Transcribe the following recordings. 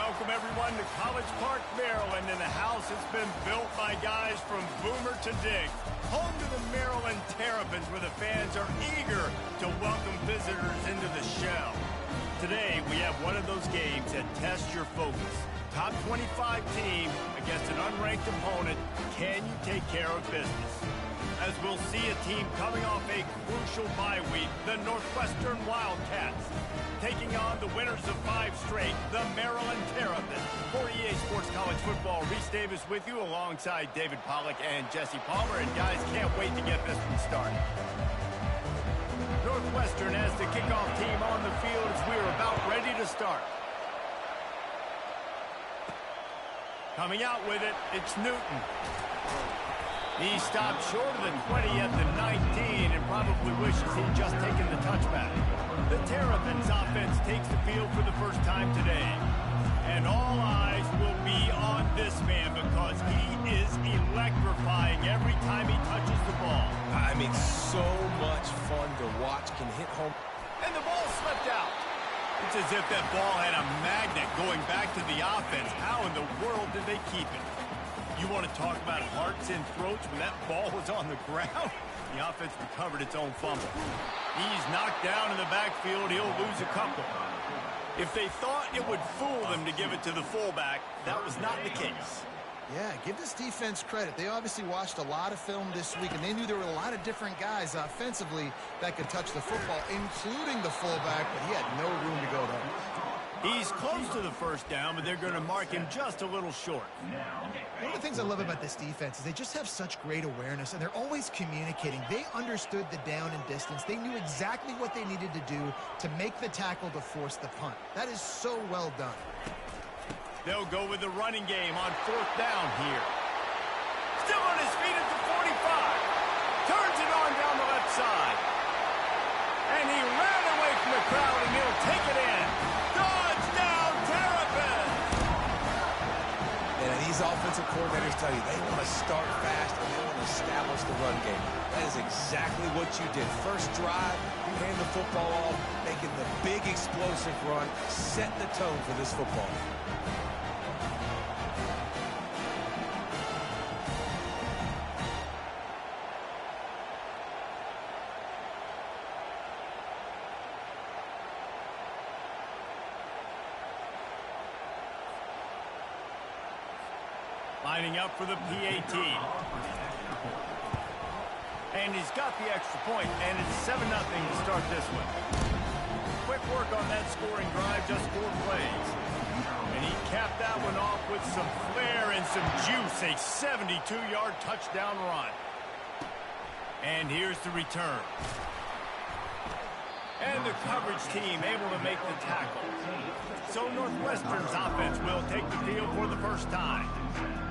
welcome everyone to College Park, Maryland, and the house has been built by guys from Boomer to Dig. Home to the Maryland Terrapins, where the fans are eager to welcome visitors into the shell. Today, we have one of those games that tests your focus. Top 25 team against an unranked opponent. Can you take care of business? As we'll see a team coming off a crucial bye week, the Northwestern Wildcats, taking on the winners of 5 straight, the Maryland Terrapins. For EA Sports College Football, Reese Davis with you alongside David Pollack and Jesse Palmer. And guys, can't wait to get this one started. Northwestern has the kickoff team on the field as we are about ready to start. Coming out with it, it's Newton. He stopped short of the 20 at the 19 and probably wishes he'd just taken the touchback. The Terrapins offense takes the field for the first time today. And all eyes will be on this man because he is electrifying every time he touches the ball. I mean, so much fun to watch. Can hit home. And the ball slipped out. It's as if that ball had a magnet going back to the offense. How in the world did they keep it? You want to talk about hearts and throats when that ball was on the ground? The offense recovered its own fumble. He's knocked down in the backfield. He'll lose a couple. If they thought it would fool them to give it to the fullback, that was not the case. Yeah, give this defense credit. They obviously watched a lot of film this week, and they knew there were a lot of different guys offensively that could touch the football, including the fullback, but he had no room to go there. He's close to the first down, but they're going to mark him just a little short. One of the things I love about this defense is they just have such great awareness, and they're always communicating. They understood the down and distance. They knew exactly what they needed to do to make the tackle to force the punt. That is so well done. They'll go with the running game on 4th down here. Still on his feet at the 45. Turns it on down the left side. And he ran away from the crowd, and he'll take it in. Touchdown, Terrapins! And these offensive coordinators tell you they want to start fast and they want to establish the run game. That is exactly what you did. First drive, you hand the football off, making the big explosive run, setting the tone for this football. Lining up for the PAT. And he's got the extra point, and it's 7-0 to start this one. Quick work on that scoring drive, just 4 plays. And he capped that one off with some flair and some juice, a 72-yard touchdown run. And here's the return. And the coverage team able to make the tackle. So Northwestern's offense will take the field for the first time.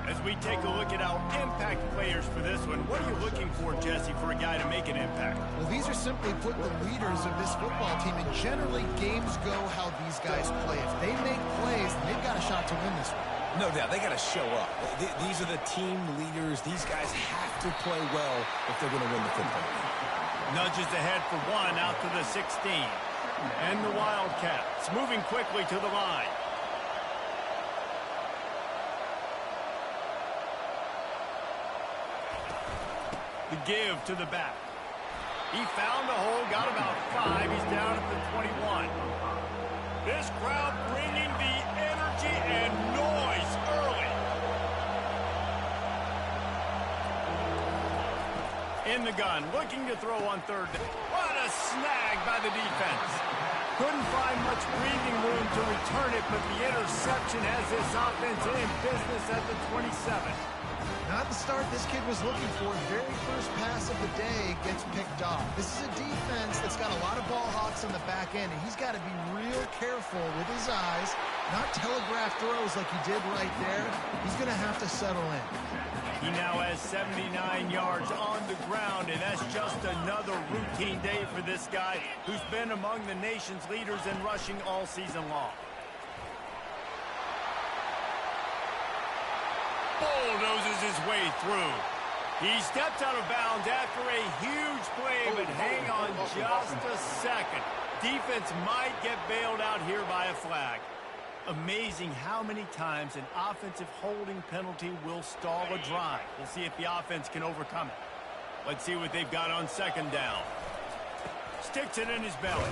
As we take a look at our impact players for this one, what are you looking for, Jesse, for a guy to make an impact? Well, these are simply put the leaders of this football team, and generally games go how these guys play. If they make plays, then they've got a shot to win this one. No doubt, they got to show up. These are the team leaders. These guys have to play well if they're going to win the football game. Nudges ahead for 1 out to the 16. And the Wildcats moving quickly to the line. The give to the back. He found a hole, got about 5. He's down at the 21. This crowd bringing the energy and noise early. In the gun, looking to throw on 3rd down. What a snag by the defense. Couldn't find much breathing room to return it, but the interception has this offense in business at the 27. Not the start this kid was looking for. Very first pass of the day gets picked off. This is a defense that's got a lot of ball hawks on the back end, and he's got to be real careful with his eyes, not telegraph throws like he did right there. He's going to have to settle in. He now has 79 yards on the ground, and that's just another routine day for this guy who's been among the nation's leaders in rushing all season long. Bulldozes his way through. He steps out of bounds after a huge play, but hang on just a second. Defense might get bailed out here by a flag. Amazing how many times an offensive holding penalty will stall a drive. We'll see if the offense can overcome it. Let's see what they've got on second down. Sticks it in his belly.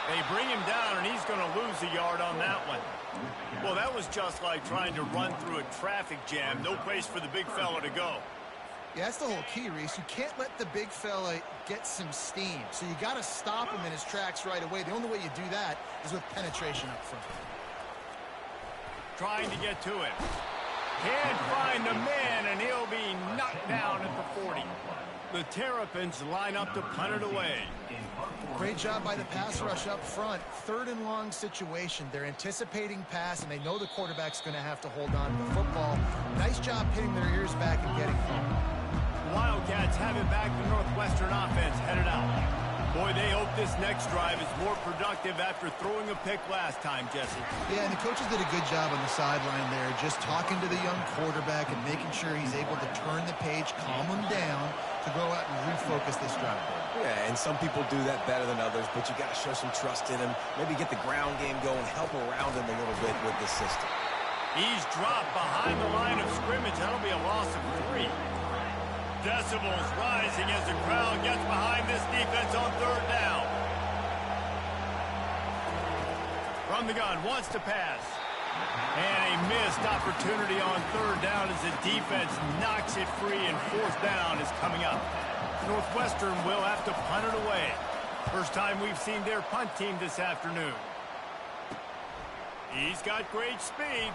They bring him down, and he's going to lose a yard on that one. Well, that was just like trying to run through a traffic jam. No place for the big fella to go. Yeah, that's the whole key, Reese. You can't let the big fella get some steam. So you got to stop him in his tracks right away. The only way you do that is with penetration up front. Trying to get to it. Can't find the man, and he'll be knocked down at the 40. The Terrapins line up to punt it away. Great job by the pass rush up front. Third and long situation. They're anticipating pass, and they know the quarterback's going to have to hold on to the football. Nice job hitting their ears back and getting home. Wildcats have it back. The Northwestern offense headed out. Boy, they hope this next drive is more productive after throwing a pick last time, Jesse. Yeah, and the coaches did a good job on the sideline there, just talking to the young quarterback and making sure he's able to turn the page, calm him down to go out and refocus this drive. Yeah, and some people do that better than others, but you got to show some trust in him. Maybe get the ground game going, help around him a little bit with this system. He's dropped behind the line of scrimmage. That'll be a loss of 3. Decibels rising as the crowd gets behind this defense on third down. From the gun, wants to pass. And a missed opportunity on third down as the defense knocks it free, and fourth down is coming up. Northwestern will have to punt it away. First time we've seen their punt team this afternoon. He's got great speed.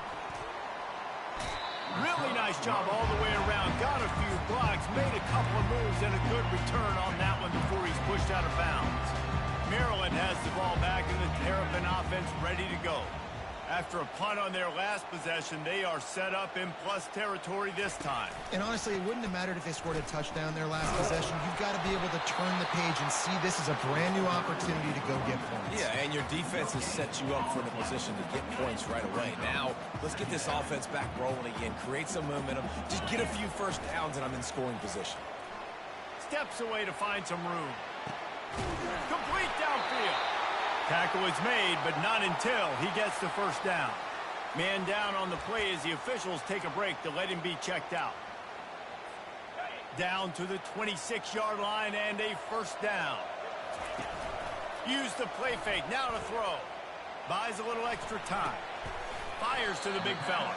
Really nice job all the way around. Got a few blocks, made a couple of moves, and a good return on that one before he's pushed out of bounds. Maryland has the ball back, and the Terrapin offense ready to go. After a punt on their last possession, they are set up in plus territory this time. And honestly, it wouldn't have mattered if they scored a touchdown their last possession. You've got to be able to turn the page and see this as a brand new opportunity to go get points. Yeah, and your defense has set you up for the position to get points right away. Now, let's get this offense back rolling again, create some momentum, just get a few first downs, and I'm in scoring position. Steps away to find some room. Complete downfield. Tackle is made, but not until he gets the first down. Man down on the play as the officials take a break to let him be checked out. Down to the 26-yard line and a first down. Use the play fake, now to throw. Buys a little extra time. Fires to the big fella.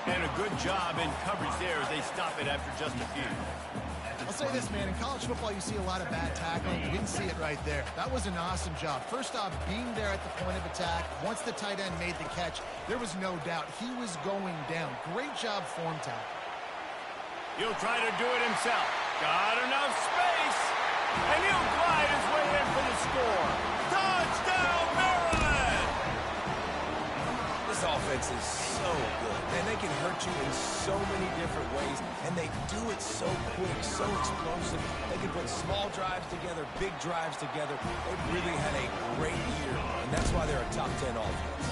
And a good job in coverage there as they stop it after just a few. I'll say this, man. In college football, you see a lot of bad tackling. You didn't see it right there. That was an awesome job. First off, being there at the point of attack. Once the tight end made the catch, there was no doubt he was going down. Great job form tackle. He'll try to do it himself. Got enough space. And he'll glide his way in for the score. Touchdown, Maryland! This offense is so good. And they can hurt you in so many different ways, and they do it so quick, so explosive. They can put small drives together, big drives together. They've really had a great year, and that's why they're a top 10 offense.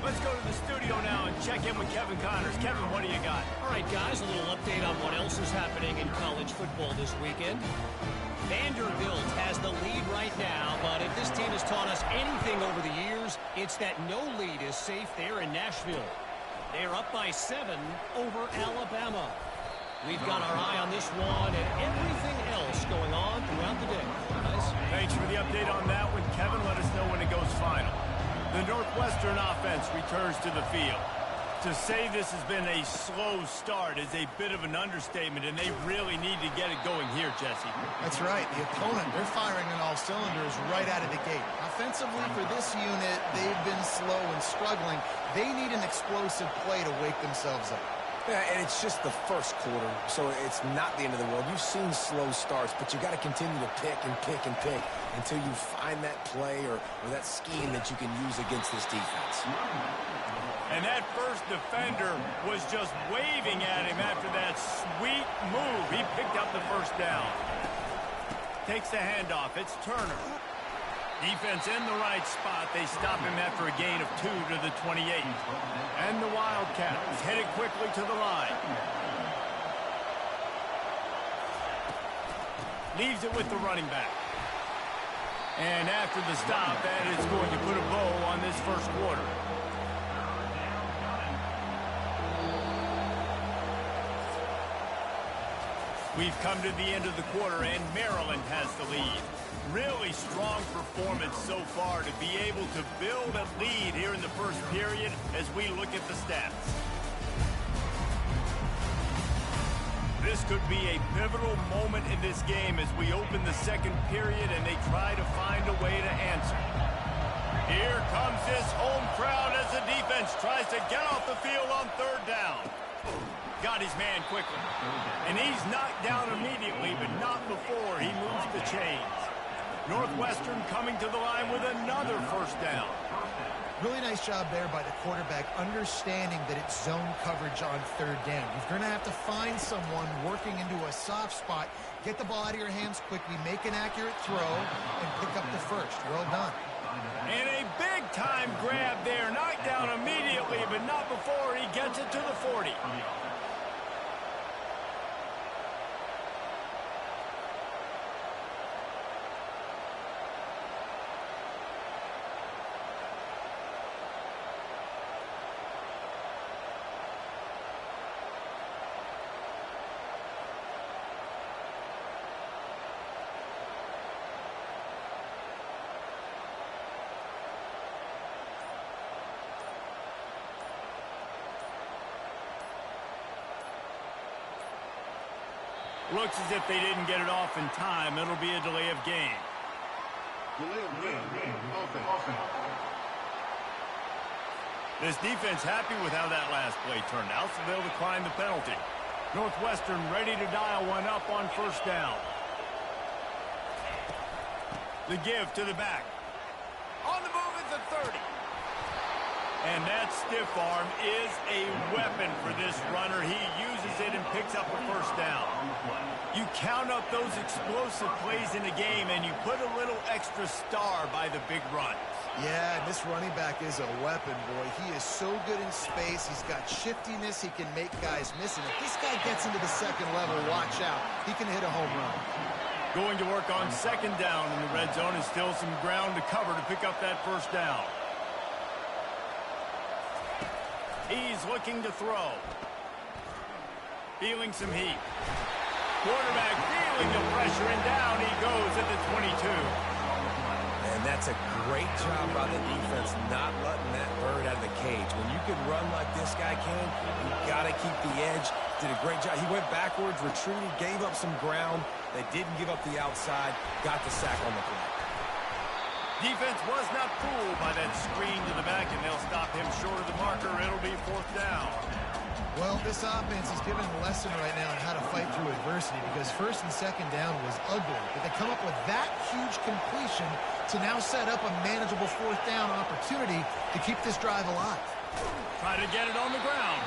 Let's go to the studio now and check in with Kevin Connors. Kevin, what do you got? All right, guys, a little update on what else is happening in college football this weekend. Vanderbilt has the lead right now, but if this team has taught us anything over the years, it's that no lead is safe there in Nashville. They're up by 7 over Alabama. We've got our eye on this one and everything else going on throughout the day. Guys? Thanks for the update on that one, Kevin. Let us know when it goes final. The Northwestern offense returns to the field. To say this has been a slow start is a bit of an understatement, and they really need to get it going here, Jesse. That's right. The opponent, they're firing on all cylinders right out of the gate. Offensively, for this unit, they've been slow and struggling. They need an explosive play to wake themselves up. Yeah, and it's just the first quarter, so it's not the end of the world. You've seen slow starts, but you got to continue to pick and pick and pick until you find that play or that scheme that you can use against this defense. And that first defender was just waving at him after that sweet move. He picked up the first down. Takes the handoff. It's Turner. Defense in the right spot. They stop him after a gain of 2 to the 28. And the Wildcats headed quickly to the line. Leaves it with the running back. And after the stop, that is going to put a bow on this first quarter. We've come to the end of the quarter, and Maryland has the lead. Really strong performance so far to be able to build a lead here in the first period as we look at the stats. This could be a pivotal moment in this game as we open the second period and they try to find a way to answer. Here comes this home crowd as the defense tries to get off the field on third down. Got his man quickly. And he's knocked down immediately, but not before he moves the chains. Northwestern coming to the line with another first down. Really nice job there by the quarterback, understanding that it's zone coverage on third down. You're going to have to find someone working into a soft spot, get the ball out of your hands quickly, make an accurate throw, and pick up the first. Well done. And a big-time grab there. Knocked down immediately, but not before he gets it to the 40. Looks as if they didn't get it off in time. It'll be a delay of game. This defense happy with how that last play turned out, so they'll decline the penalty. Northwestern ready to dial one up on first down. The give to the back. On the move at the 30. And that stiff arm is a weapon for this runner. He uses it and picks up a first down. You count up those explosive plays in a game, and you put a little extra star by the big runs. Yeah, and this running back is a weapon, boy. He is so good in space. He's got shiftiness. He can make guys miss. And if this guy gets into the second level, watch out. He can hit a home run. Going to work on second down in the red zone, and still some ground to cover to pick up that first down. He's looking to throw. Feeling some heat. Quarterback feeling the pressure, and down he goes at the 22. And that's a great job by the defense not letting that bird out of the cage. When you can run like this guy can, you got to keep the edge. Did a great job. He went backwards, retreated, gave up some ground. They didn't give up the outside, got the sack on the play. Defense was not fooled by that screen to the back, and they'll stop him short of the marker. It'll be fourth down. Well, this offense is giving a lesson right now on how to fight through adversity, because first and second down was ugly. But they come up with that huge completion to now set up a manageable fourth down opportunity to keep this drive alive. Try to get it on the ground.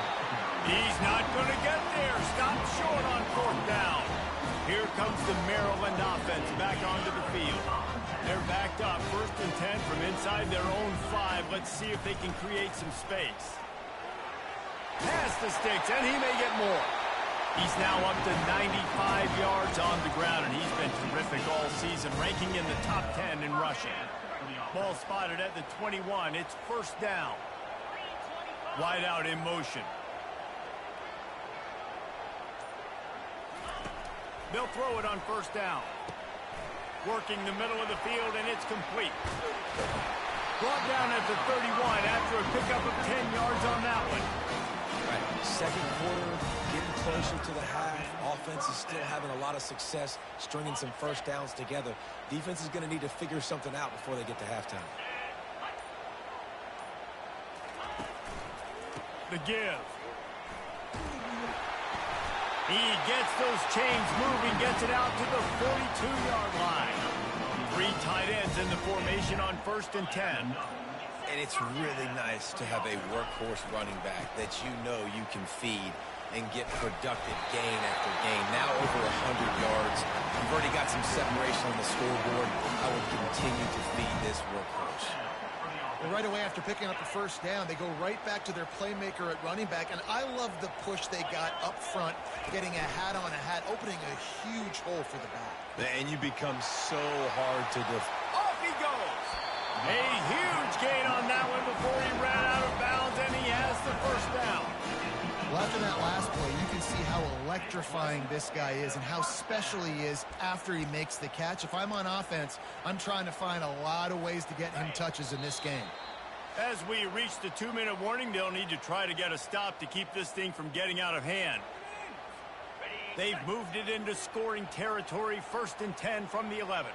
He's not going to get there. Stopped short on fourth down. Here comes the Maryland offense back onto the field. They're backed up, 1st and 10 from inside their own 5. Let's see if they can create some space. Pass the sticks, and he may get more. He's now up to 95 yards on the ground, and he's been terrific all season, ranking in the top 10 in rushing. Ball spotted at the 21. It's first down. Wide out in motion. They'll throw it on first down. Working the middle of the field, and it's complete. Brought down at the 31 after a pickup of 10 yards on that one. Right. Second quarter, getting closer to the half. Offense is still having a lot of success stringing some first downs together. Defense is going to need to figure something out before they get to halftime. The give. He gets those chains moving, gets it out to the 42-yard line. 3 tight ends in the formation on 1st and 10. And it's really nice to have a workhorse running back that you know you can feed and get productive gain after gain. Now over 100 yards. You've already got some separation on the scoreboard. I will continue to feed this workhorse. Well, right away after picking up the first down, they go right back to their playmaker at running back. And I love the push they got up front, getting a hat on a hat, opening a huge hole for the back. And you become so hard to defend. Off he goes. A huge gain on that one before he ran out of bounds, and he has the first down. Well, after that last play, you can see how electrifying this guy is and how special he is after he makes the catch. If I'm on offense, I'm trying to find a lot of ways to get him touches in this game. As we reach the 2-minute warning, they'll need to try to get a stop to keep this thing from getting out of hand. They've moved it into scoring territory, 1st and 10 from the 11.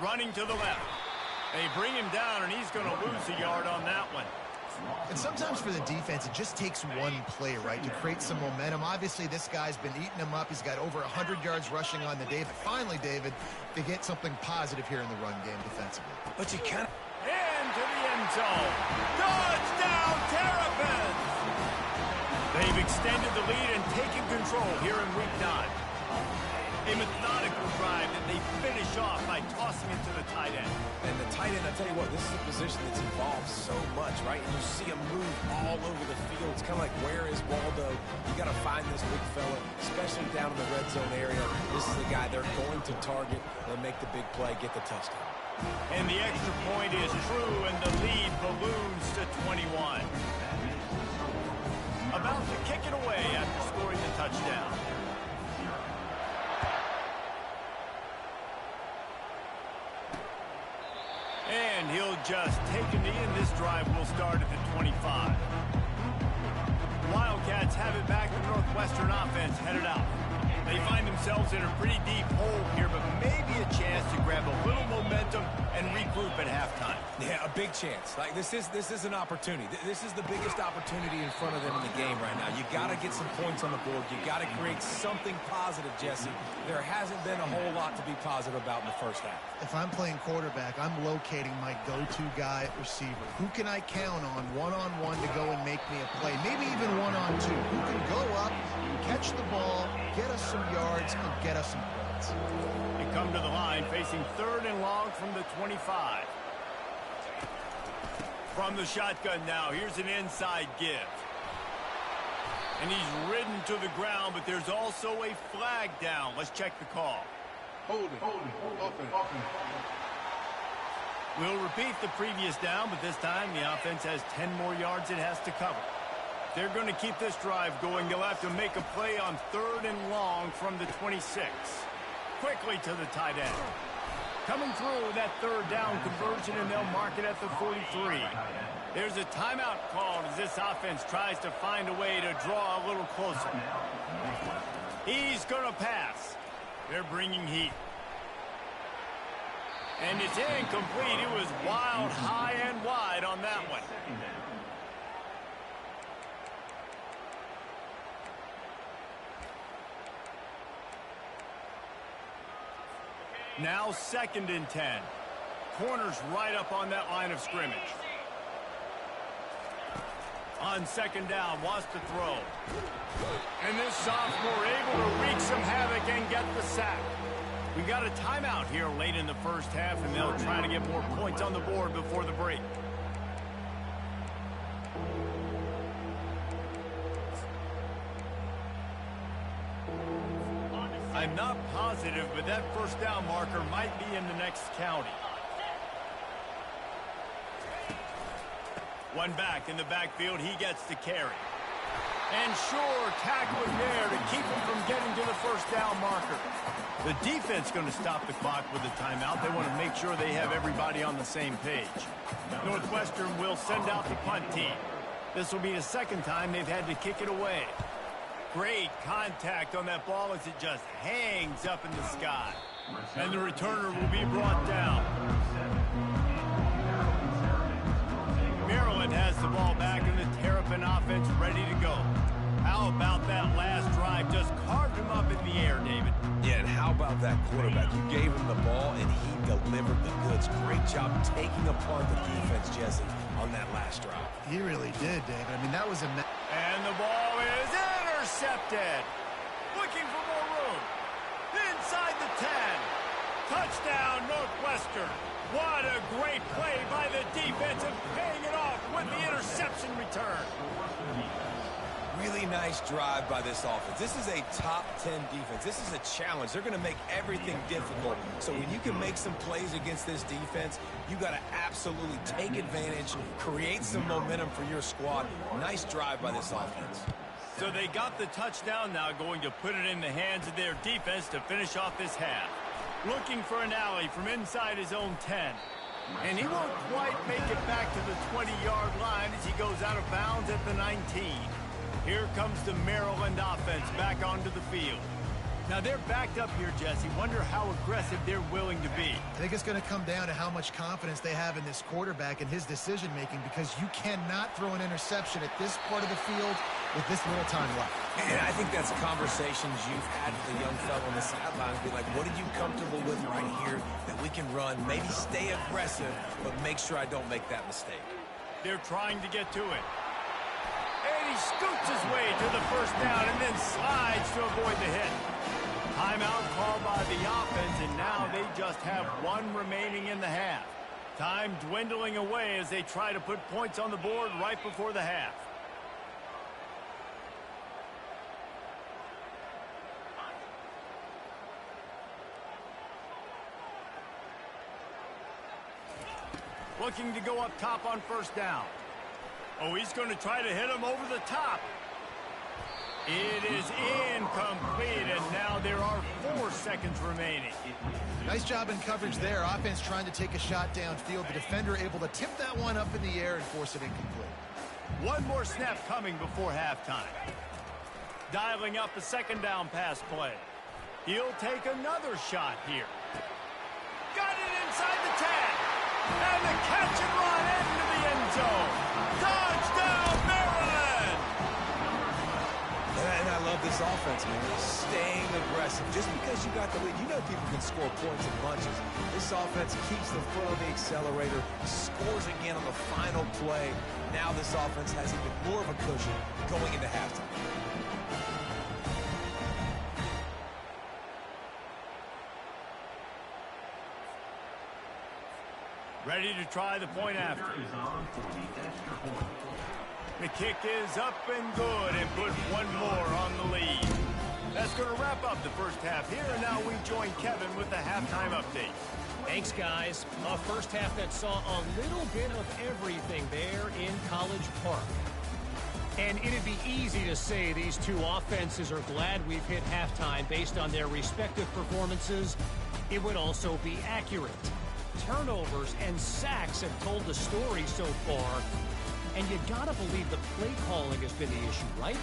Running to the left. They bring him down, and he's going to lose a yard on that one. And sometimes for the defense, it just takes one play, right, to create some momentum. Obviously, this guy's been eating him up. He's got over 100 yards rushing on the day. But finally, David, they get something positive here in the run game defensively. But you kind of... Into the end zone. Touchdown, Terrapins! They've extended the lead and taken control here in Week 9. A methodical drive that they finish off by tossing it to the tight end. And the tight end, I tell you what, this is a position that's involved so much, right? And you see him move all over the field. It's kind of like, where is Waldo? You got to find this big fella, especially down in the red zone area. This is the guy they're going to target and make the big play, get the touchdown. And the extra point is true, and the lead balloons to 21. About to kick it away after scoring the touchdown. And he'll just take a knee, and this drive will start at the 25. Wildcats have it back. The Northwestern offense headed out. They find themselves in a pretty deep hole here, but maybe a chance to grab a little momentum and regroup at halftime. Yeah, a big chance. Like, this is an opportunity. This is the biggest opportunity in front of them in the game right now. You got to get some points on the board. You got to create something positive, Jesse. There hasn't been a whole lot to be positive about in the first half. If I'm playing quarterback, I'm locating my go-to guy at receiver. Who can I count on one-on-one to go and make me a play? Maybe even one-on-two. Who can go up, catch the ball, get us some yards, and get us some points. They come to the line facing 3rd and long from the 25. From the shotgun now, here's an inside give. And he's ridden to the ground, but there's also a flag down. Let's check the call. Holding. Offense. We'll repeat the previous down, but this time the offense has 10 more yards it has to cover. They're going to keep this drive going. They'll have to make a play on 3rd and long from the 26. Quickly to the tight end. Coming through that 3rd down conversion, and they'll mark it at the 43. There's a timeout called as this offense tries to find a way to draw a little closer. He's going to pass. They're bringing heat. And it's incomplete. It was wild, high, and wide on that one. Now 2nd and 10. Corners right up on that line of scrimmage. On 2nd down, wants to throw. And this sophomore able to wreak some havoc and get the sack. We got a timeout here late in the first half, and they'll try to get more points on the board before the break. I'm not positive, but that 1st down marker might be in the next county. One back in the backfield, he gets the carry. And sure, tackling there to keep him from getting to the 1st down marker. The defense going to stop the clock with the timeout. They want to make sure they have everybody on the same page. Northwestern will send out the punt team. This will be the 2nd time they've had to kick it away. Great contact on that ball as it just hangs up in the sky. And the returner will be brought down. Maryland has the ball back, and the Terrapin offense ready to go. How about that last drive? Just carved him up in the air, David. Yeah, and how about that quarterback? You gave him the ball, and he delivered the goods. Great job taking apart the defense, Jesse, on that last drive. He really did, David. I mean, that was a... And the ball is intercepted. Looking for more room. Inside the 10. Touchdown, Northwestern. What a great play by the defense, and paying it off with the interception return. Really nice drive by this offense. This is a top 10 defense. This is a challenge. They're going to make everything difficult. So when you can make some plays against this defense, you got to absolutely take advantage, create some momentum for your squad. Nice drive by this offense. So they got the touchdown, now going to put it in the hands of their defense to finish off this half. Looking for an alley from inside his own 10. And he won't quite make it back to the 20-yard line as he goes out of bounds at the 19. Here comes the Maryland offense back onto the field. Now they're backed up here, Jesse. Wonder how aggressive they're willing to be. I think it's going to come down to how much confidence they have in this quarterback and his decision-making, because you cannot throw an interception at this part of the field with this little time left. And I think that's conversations you've had with the young fellow on the sidelines. Be like, what are you comfortable with right here that we can run? Maybe stay aggressive, but make sure I don't make that mistake. They're trying to get to it. And he scoots his way to the first down and then slides to avoid the hit. Timeout called by the offense, and now they just have one remaining in the half. Time dwindling away as they try to put points on the board right before the half. Looking to go up top on first down. Oh, he's going to try to hit him over the top. It is incomplete, and now there are 4 seconds remaining. Nice job in coverage there. Offense trying to take a shot downfield. The defender able to tip that one up in the air and force it incomplete. One more snap coming before halftime. Dialing up a second down pass play. He'll take another shot here. Got it inside the 10. And the catch and run into the end zone. Touchdown, Maryland! And I love this offense, man. Staying aggressive. Just because you got the lead, you know people can score points in bunches. This offense keeps the foot on the accelerator, scores again on the final play. Now this offense has even more of a cushion going into halftime. Ready to try the point after. The kick is up and good, and put one more on the lead. That's going to wrap up the first half here, and now we join Kevin with the halftime update. Thanks, guys. A first half that saw a little bit of everything there in College Park. And it'd be easy to say these two offenses are glad we've hit halftime based on their respective performances. It would also be accurate. Turnovers and sacks have told the story so far. And you gotta believe the play calling has been the issue, right?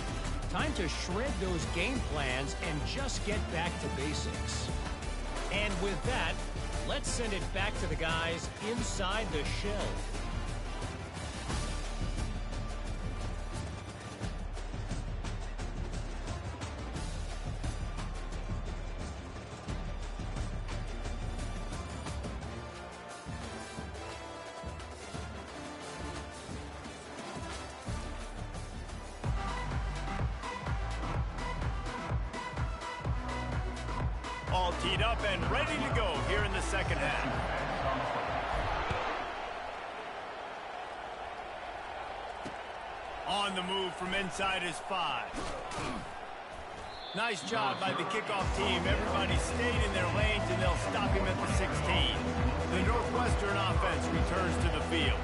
Time to shred those game plans and just get back to basics. And with that, let's send it back to the guys inside the shell. All teed up and ready to go here in the second half. On the move from inside his 5. Nice job by the kickoff team. Everybody stayed in their lanes, and they'll stop him at the 16. The Northwestern offense returns to the field.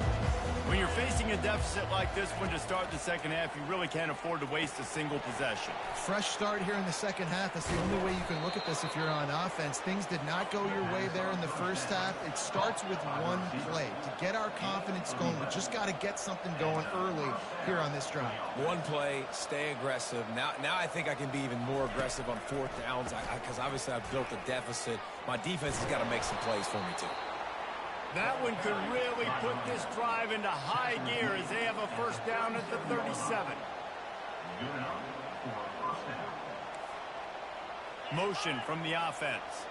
When you're facing a deficit like this one to start the second half, you really can't afford to waste a single possession. Fresh start here in the second half. That's the only way you can look at this if you're on offense. Things did not go your way there in the first half. It starts with one play. To get our confidence going, we just got to get something going early here on this drive. One play, stay aggressive. Now I think I can be even more aggressive on fourth downs because obviously I've built a deficit. My defense has got to make some plays for me too. That one could really put this drive into high gear as they have a first down at the 37. Motion from the offense.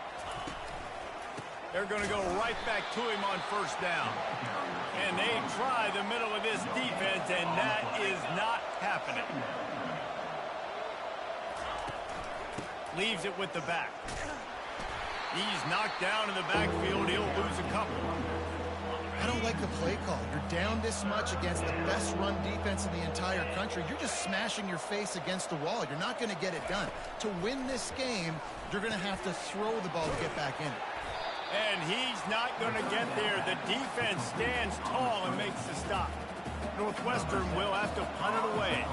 They're going to go right back to him on first down. And they try the middle of this defense, and that is not happening. Leaves it with the back. He's knocked down in the backfield. He'll lose a couple. I don't like the play call. You're down this much against the best run defense in the entire country. You're just smashing your face against the wall. You're not going to get it done. To win this game, you're going to have to throw the ball to get back in it. And he's not going to get there. The defense stands tall and makes the stop. Northwestern will have to punt it away.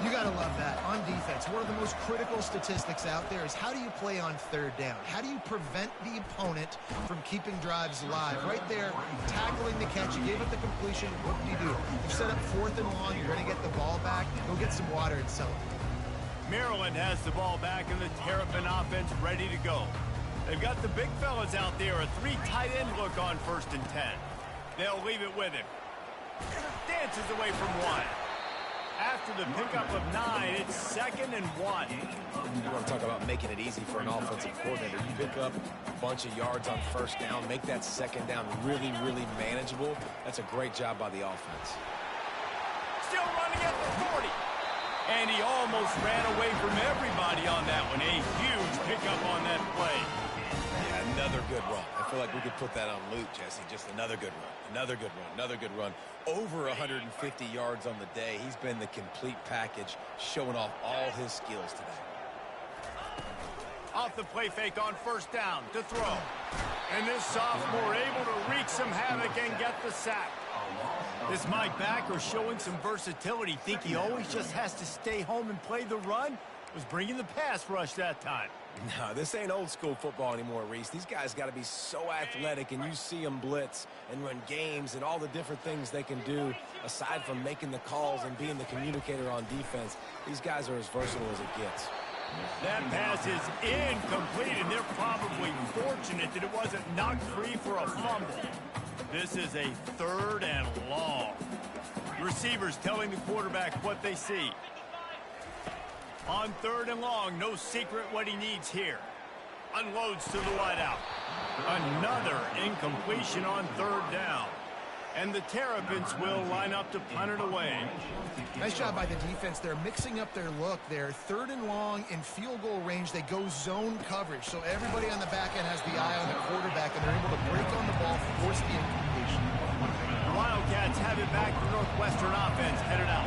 You got to love that. On defense, one of the most critical statistics out there is how do you play on third down? How do you prevent the opponent from keeping drives alive? Right there, tackling the catch. You gave it the completion. What did you do? You set up 4th and long. You're going to get the ball back. Go get some water and sell it. Maryland has the ball back and the Terrapin offense ready to go. They've got the big fellas out there, a 3 tight end look on 1st and 10. They'll leave it with him. Dances away from 1. After the pickup of 9, it's 2nd and 1. You want to talk about making it easy for an offensive coordinator. You pick up a bunch of yards on 1st down, make that 2nd down really, really manageable. That's a great job by the offense. Still running at the 40. And he almost ran away from everybody on that one. A huge pickup on that play. Yeah, another good run. I feel like we could put that on loop, Jesse. Just another good run. Another good run. Another good run. Over 150 yards on the day. He's been the complete package, showing off all his skills today. Off the play fake on 1st down to throw. And this sophomore able to wreak some havoc and get the sack. This Mike backer showing some versatility. Think he always just has to stay home and play the run? Was bringing the pass rush that time. No, this ain't old school football anymore, Reese. These guys got to be so athletic, and you see them blitz and run games and all the different things they can do aside from making the calls and being the communicator on defense. These guys are as versatile as it gets. That pass is incomplete, and they're probably fortunate that it wasn't knocked free for a fumble. This is a 3rd and long. Receivers telling the quarterback what they see. On 3rd and long, no secret what he needs here. Unloads to the wideout. Another incompletion on 3rd down. And the Terrapins will line up to punt it away. Nice job by the defense. They're mixing up their look there. 3rd and long in field goal range. They go zone coverage. So everybody on the back end has the eye on the quarterback, and they're able to break on the ball, force the incompletion. The Wildcats have it back. The Northwestern offense headed out.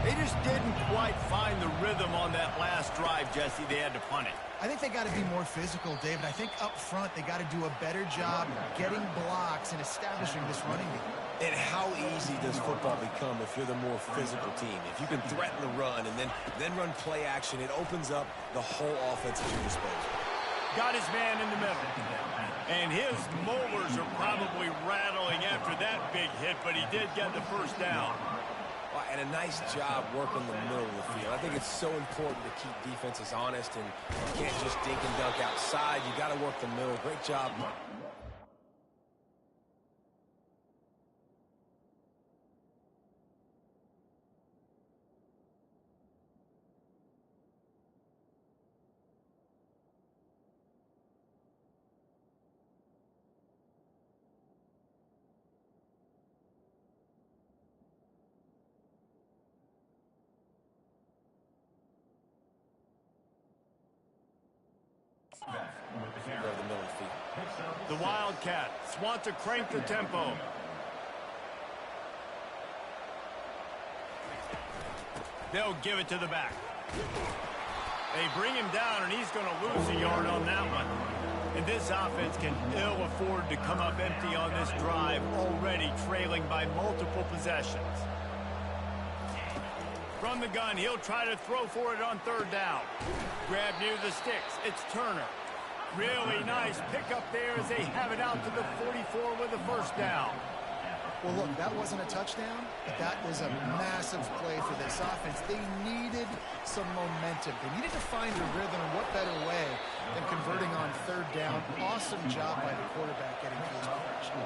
They just didn't quite find the rhythm on that last drive, Jesse. They had to punt it. I think they got to be more physical, David. I think up front they got to do a better job getting blocks and establishing this running game. And how easy does football become if you're the more physical team? If you can threaten the run and then run play action, it opens up the whole offense at your disposal. Got his man in the middle. And his molars are probably rattling after that big hit, but he did get the 1st down. And a nice job working the middle of the field. I think it's so important to keep defenses honest, and you can't just dink and dunk outside. You got to work the middle. Great job. The Wildcats want to crank the tempo. They'll give it to the back. They bring him down, and he's going to lose a yard on that one. And this offense can ill afford to come up empty on this drive, already trailing by multiple possessions. From the gun, he'll try to throw for it on 3rd down. Grab near the sticks. It's Turner. Really nice pickup there as they have it out to the 44 with the 1st down. Well, look, that wasn't a touchdown, but that was a massive play for this offense. They needed some momentum. They needed to find a rhythm, and what better way than converting on 3rd down. Awesome job by the quarterback getting to his progression.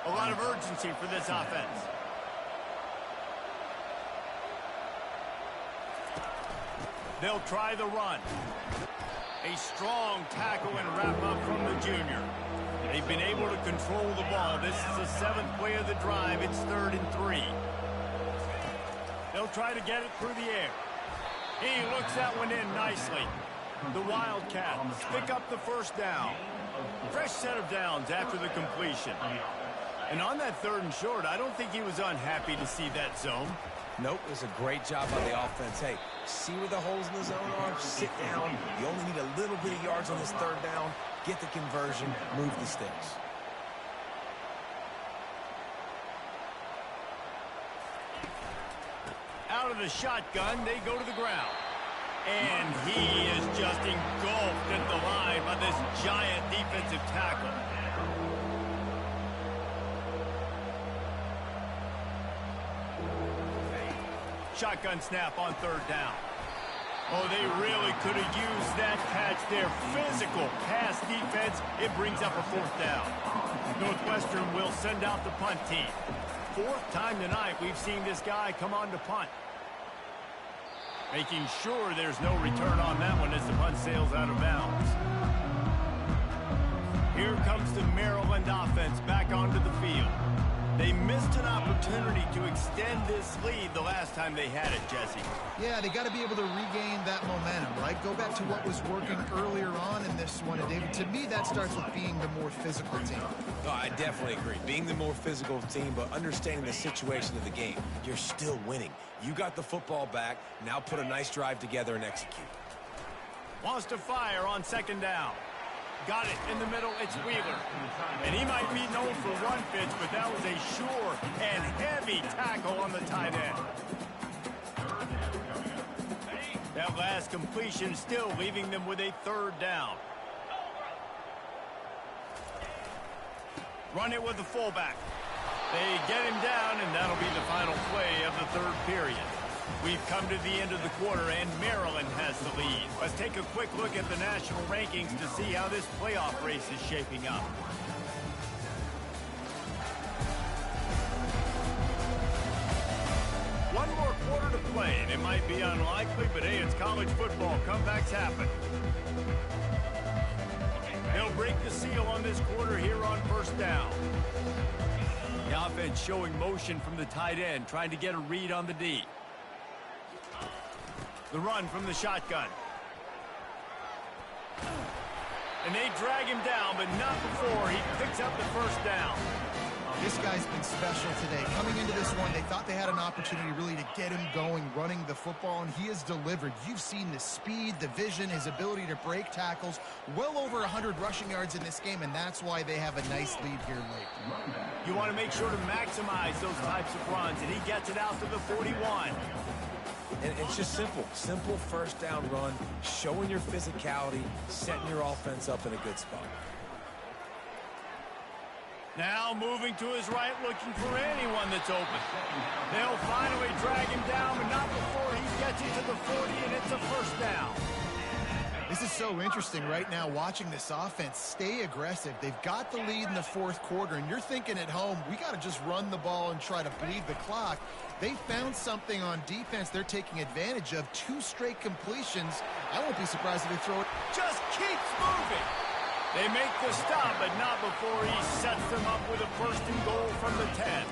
A lot of urgency for this offense. They'll try the run. A strong tackle and wrap up from the junior. They've been able to control the ball. This is the 7th play of the drive. It's 3rd and 3. They'll try to get it through the air. He looks that one in nicely. The Wildcats pick up the 1st down. Fresh set of downs after the completion. And on that 3rd and short, I don't think he was unhappy to see that zone. Nope, it was a great job by the offense. Hey, see where the holes in the zone are? Sit down. You only need a little bit of yards on this 3rd down. Get the conversion, move the sticks. Out of the shotgun, they go to the ground. And he is just engulfed at the line by this giant defensive tackle. Shotgun snap on 3rd down. Oh, they really could have used that catch there. Physical pass defense. It brings up a 4th down. Northwestern will send out the punt team. 4th time tonight we've seen this guy come on to punt. Making sure there's no return on that one as the punt sails out of bounds. Here comes the Maryland offense back onto the field. They missed an opportunity to extend this lead the last time they had it, Jesse. Yeah, they got to be able to regain that momentum, right? Go back to what was working earlier on in this one. And, David, to me, that starts with being the more physical team. No, I definitely agree. Being the more physical team, but understanding the situation of the game. You're still winning. You got the football back. Now put a nice drive together and execute. Wants to fire on 2nd down. Got it in the middle, it's Wheeler. And he might be known for run fits, but that was a sure and heavy tackle on the tight end. That last completion still leaving them with a 3rd down. Run it with the fullback. They get him down, and that'll be the final play of the 3rd period. We've come to the end of the quarter, and Maryland has the lead. Let's take a quick look at the national rankings to see how this playoff race is shaping up. One more quarter to play, and it might be unlikely, but hey, it's college football. Comebacks happen. They'll break the seal on this quarter here on 1st down. The offense showing motion from the tight end, trying to get a read on the D. The run from the shotgun. And they drag him down, but not before he picks up the 1st down. This guy's been special today. Coming into this one, they thought they had an opportunity really to get him going, running the football, and he has delivered. You've seen the speed, the vision, his ability to break tackles. Well over 100 rushing yards in this game, and that's why they have a nice lead here late. You want to make sure to maximize those types of runs, and he gets it out to the 41. And it's just simple. Simple 1st down run, showing your physicality, setting your offense up in a good spot. Now moving to his right, looking for anyone that's open. They'll finally drag him down, but not before he gets it to the 40, and it's a 1st down. This is so interesting right now, watching this offense stay aggressive. They've got the lead in the 4th quarter, and you're thinking at home, we got to just run the ball and try to bleed the clock. They found something on defense they're taking advantage of. 2 straight completions. I won't be surprised if they throw it. Just keeps moving. They make the stop, but not before he sets them up with a 1st and goal from the 10.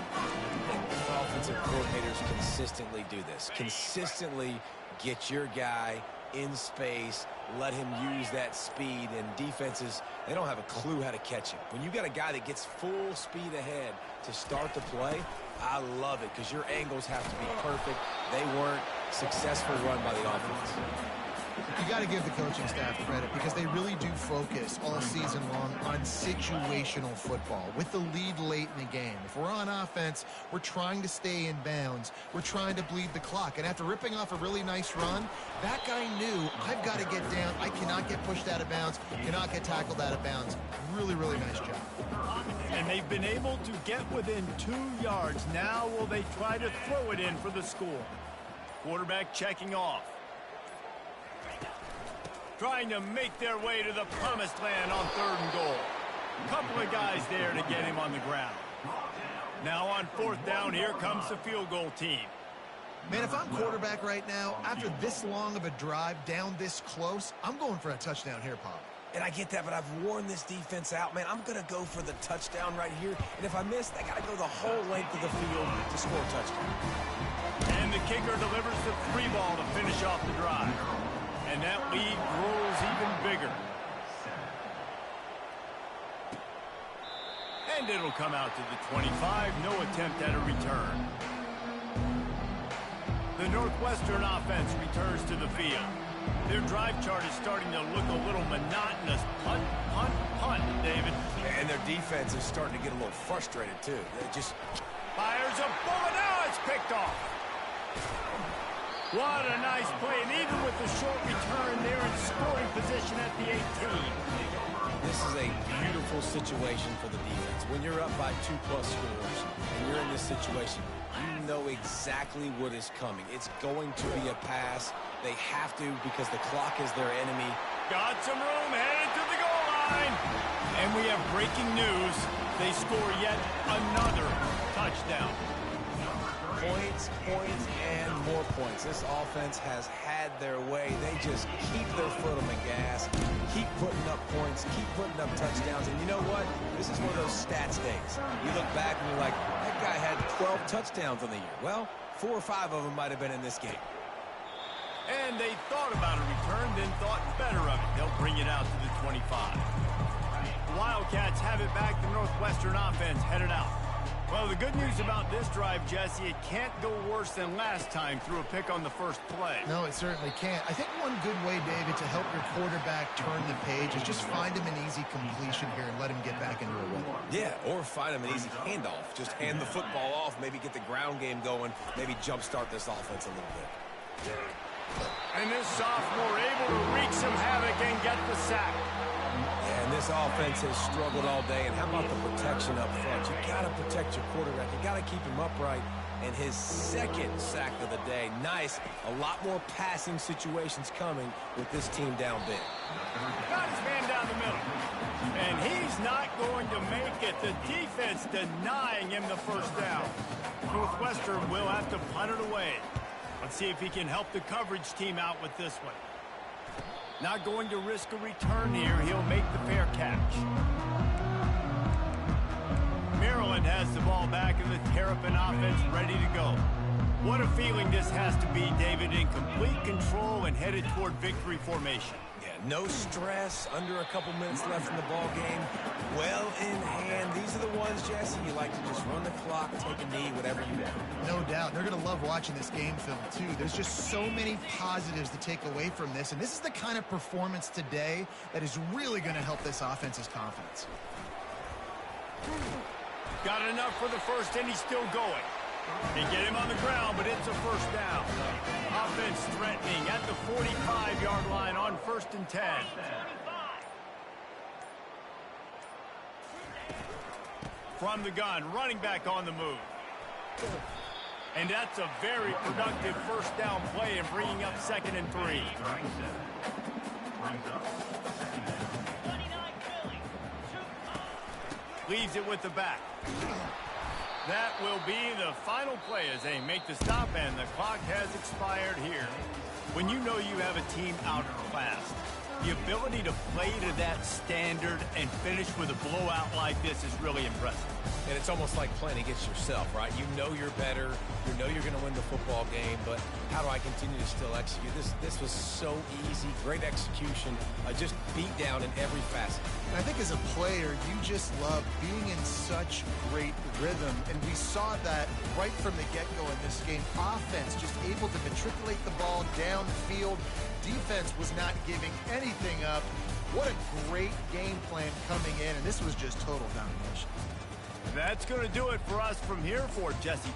Offensive coordinators consistently do this. Consistently get your guy in space, let him use that speed, and defenses, they don't have a clue how to catch him. When you got a guy that gets full speed ahead to start the play, I love it because your angles have to be perfect. They weren't. Successful run by the offense. You got to give the coaching staff credit because they really do focus all season long on situational football with the lead late in the game. If we're on offense, we're trying to stay in bounds. We're trying to bleed the clock. And after ripping off a really nice run, that guy knew, I've got to get down. I cannot get pushed out of bounds, cannot get tackled out of bounds. Really, really nice job. And they've been able to get within 2 yards. Now will they try to throw it in for the score? Quarterback checking off. Trying to make their way to the promised land on 3rd and goal. Couple of guys there to get him on the ground. Now on 4th down, here comes the field goal team. Man, if I'm quarterback right now, after this long of a drive down this close, I'm going for a touchdown here, Pop. And I get that, but I've worn this defense out, man. I'm going to go for the touchdown right here. And if I miss, I got to go the whole length of the field to score a touchdown. And the kicker delivers the 3 ball to finish off the drive. And that lead grows even bigger. And it'll come out to the 25. No attempt at a return. The Northwestern offense returns to the field. Their drive chart is starting to look a little monotonous. Punt, punt, punt, David. And their defense is starting to get a little frustrated, too. They just fires a bullet. Now it's picked off. What a nice play. And even with the short return, they're in scoring position at the 18. This is a beautiful situation for the defense. When you're up by 2+ scores and you're in this situation, you know exactly what is coming. It's going to be a pass. They have to because the clock is their enemy. Got some room, headed to the goal line. And we have breaking news. They score yet another touchdown. Points, points, and more points. This offense has had their way. They just keep their foot on the gas, keep putting up points, keep putting up touchdowns. And you know what? This is one of those stats days. You look back and you're like, that guy had 12 touchdowns on the year. Well, 4 or 5 of them might have been in this game. And they thought about a return, then thought better of it. They'll bring it out to the 25. The Wildcats have it back. The Northwestern offense headed out. Well, the good news about this drive, Jesse, it can't go worse than last time through a pick on the first play. No, it certainly can't. I think one good way, David, to help your quarterback turn the page is just find him an easy completion here and let him get back into a rhythm. Yeah, or find him an easy handoff. Just hand the football off, maybe get the ground game going, maybe jumpstart this offense a little bit. And this sophomore able to wreak some havoc and get the sack. And this offense has struggled all day. And how about the protection up front? You got to protect your quarterback. You got to keep him upright. And his second sack of the day. Nice. A lot more passing situations coming with this team down big. Got his man down the middle. And he's not going to make it. The defense denying him the first down. Northwestern will have to punt it away. Let's see if he can help the coverage team out with this one. Not going to risk a return here. He'll make the fair catch. Maryland has the ball back and the Terrapin offense ready to go. What a feeling this has to be, David, in complete control and headed toward victory formation. Yeah, no stress, under a couple minutes left in the ball game. Well in hand. These are the ones, Jesse, you like to just run the clock, take a knee, whatever you want. No doubt. They're going to love watching this game film, too. There's just so many positives to take away from this, and this is the kind of performance today that is really going to help this offense's confidence. Got enough for the first, and he's still going. They get him on the ground, but it's a first down. Offense threatening at the 45-yard line on 1st and 10. From the gun, running back on the move. And that's a very productive first down play and bringing up 2nd and 3. Leaves it with the back. That will be the final play as they make the stop, and the clock has expired here. When you know you have a team outclassed, the ability to play to that standard and finish with a blowout like this is really impressive. And it's almost like playing against yourself, right? You know you're better. You know you're going to win the football game, but how do I continue to still execute? This was so easy. Great execution. Just beat down in every facet. And I think as a player, you just love being in such great rhythm. And we saw that right from the get-go in this game. Offense just able to matriculate the ball down the field. Defense was not giving anything up. What a great game plan coming in, and this was just total domination. That's going to do it for us from here for Jesse.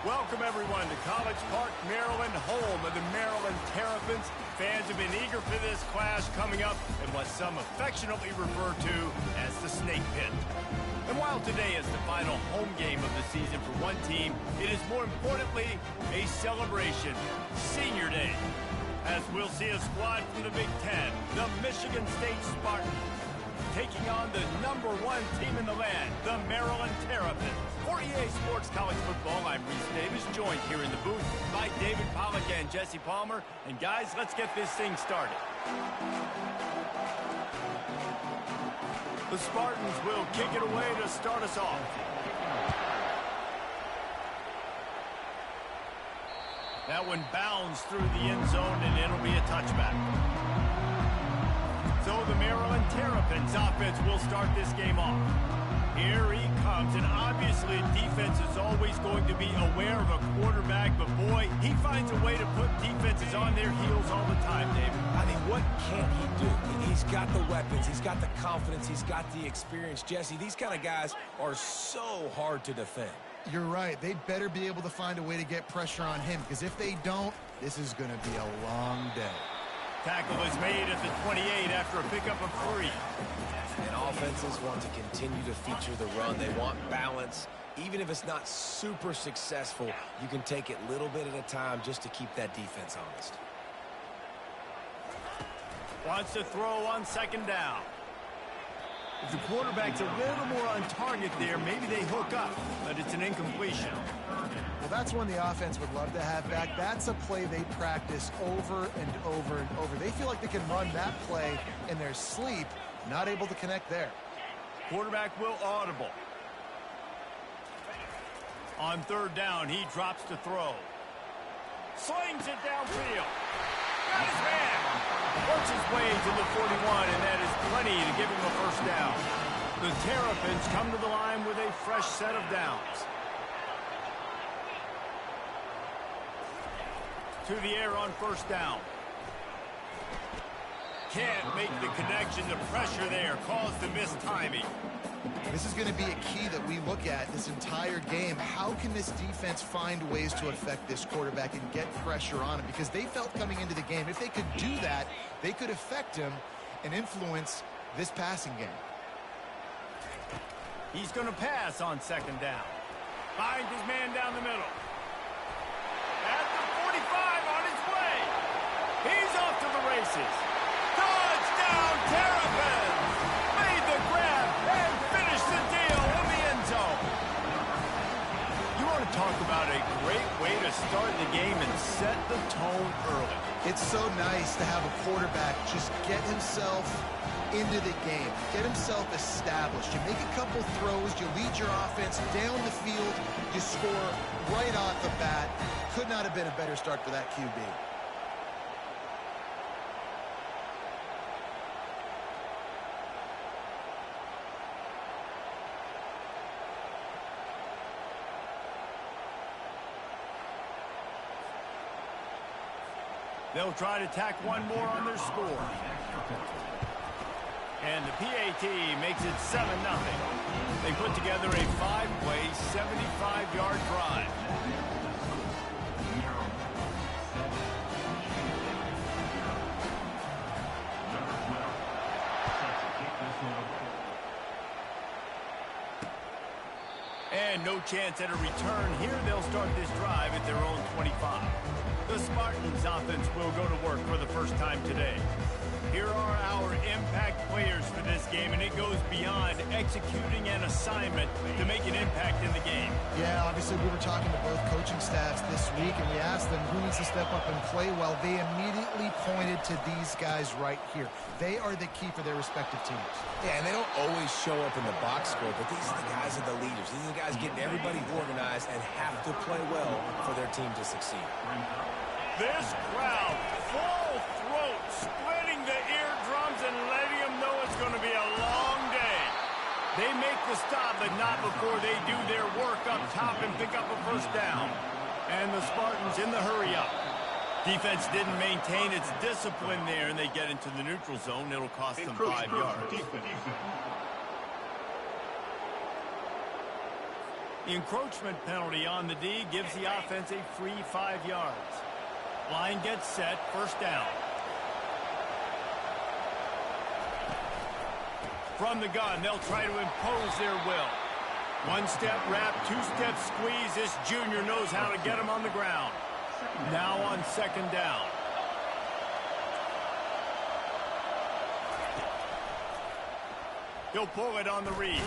Welcome, everyone, to College Park, Maryland, home of the Maryland Terrapins. Fans have been eager for this clash coming up in what some affectionately refer to as the Snake Pit. And while today is the final home game of the season for one team, it is more importantly a celebration, Senior Day, as we'll see a squad from the Big Ten, the Michigan State Spartans, taking on the #1 team in the land, the Maryland Terrapins. For EA Sports College Football, I'm Reese Davis, joined here in the booth by David Pollack and Jesse Palmer. And guys, let's get this thing started. The Spartans will kick it away to start us off. That one bounds through the end zone, and it'll be a touchback. So the Maryland Terrapins offense will start this game off. Here he comes, and obviously defense is always going to be aware of a quarterback, but boy, he finds a way to put defenses on their heels all the time, David. I mean, what can't he do? He's got the weapons, he's got the confidence, he's got the experience. Jesse, these kind of guys are so hard to defend. You're right. They'd better be able to find a way to get pressure on him, because if they don't, this is going to be a long day. Tackle is made at the 28 after a pickup of 3. And offenses want to continue to feature the run. They want balance. Even if it's not super successful, you can take it little bit at a time just to keep that defense honest. Wants to throw on second down. If the quarterback's a little more on target there, maybe they hook up, but it's an incompletion. Well, that's one the offense would love to have back. That's a play they practice over and over and over. They feel like they can run that play in their sleep, not able to connect there. Quarterback will audible. On third down, he drops to throw. Slings it downfield. Got his man. Works his way to the 41, and that is plenty to give him a first down. The Terrapins come to the line with a fresh set of downs. To the air on first down. Can't make the connection. The pressure there caused the missed timing. This is going to be a key that we look at this entire game. How can this defense find ways to affect this quarterback and get pressure on him? Because they felt coming into the game, if they could do that, they could affect him and influence this passing game. He's going to pass on second down. Finds his man down the middle. At the 45 on his way. He's off to the races. Touchdown, Terrapins! Made the grab and finished the deal in the end zone. You want to talk about a great way to start the game and set the tone early. It's so nice to have a quarterback just get himself into the game, get himself established. You make a couple throws, you lead your offense down the field, you score right off the bat. Could not have been a better start for that QB. They'll try to tack one more on their score. And the PAT makes it 7-0. They put together a 5-play, 75-yard drive. And no chance at a return. Here they'll start this drive at their own 25. The Spartans offense will go to work for the first time today. Here are our impact players for this game, and it goes beyond executing an assignment to make an impact in the game. Yeah, obviously we were talking to both coaching staffs this week, and we asked them who needs to step up and play well. They immediately pointed to these guys right here. They are the key for their respective teams. Yeah, and they don't always show up in the box score, but these are the guys that are the leaders. These are the guys getting everybody organized and have to play well for their team to succeed. This crowd, full throat, splitting the eardrums and letting them know it's going to be a long day. They make the stop, but not before they do their work up top and pick up a first down. And the Spartans in the hurry up. Defense didn't maintain its discipline there, and they get into the neutral zone. It'll cost them 5 yards. The encroachment penalty on the D gives the offense a free 5 yards. Line gets set, first down. From the gun, they'll try to impose their will. One-step wrap, two-step squeeze. This junior knows how to get him on the ground. Now on second down. He'll pull it on the read.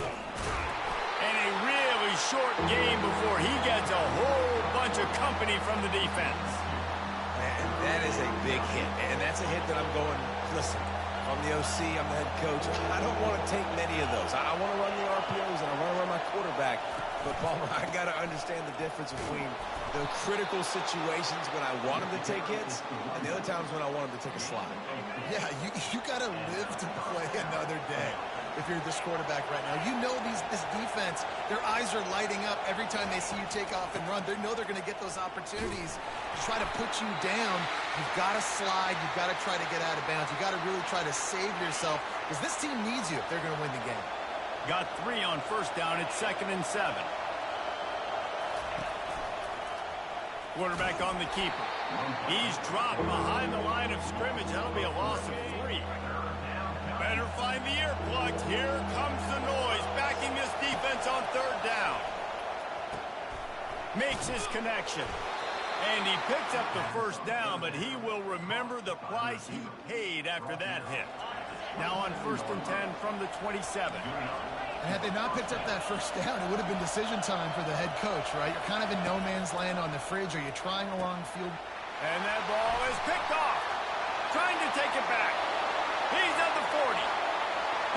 And a really short game before he gets a whole bunch of company from the defense. And that is a big hit. And that's a hit that I'm going, listen, I'm the OC, I'm the head coach. I don't want to take many of those. I want to run the RPOs and I want to run my quarterback. But, Palmer, I got to understand the difference between the critical situations when I want him to take hits and the other times when I want him to take a slide. Yeah, you got to live to play another day. If you're this quarterback right now, you know this defense, their eyes are lighting up every time they see you take off and run. They know they're going to get those opportunities to try to put you down. You've got to slide. You've got to try to get out of bounds. You've got to really try to save yourself because this team needs you if they're going to win the game. Got 3 on first down. It's 2nd and 7. Quarterback on the keeper. He's dropped behind the line of scrimmage. That'll be a loss of 3. Better find the earplugs. Here comes the noise, backing this defense on third down. Makes his connection. And he picks up the first down, but he will remember the price he paid after that hit. Now on 1st and 10 from the 27. And had they not picked up that first down, it would have been decision time for the head coach, right? You're kind of in no man's land on the fridge. Are you trying along field? And that ball is picked off. Trying to take it back. He's at the 40.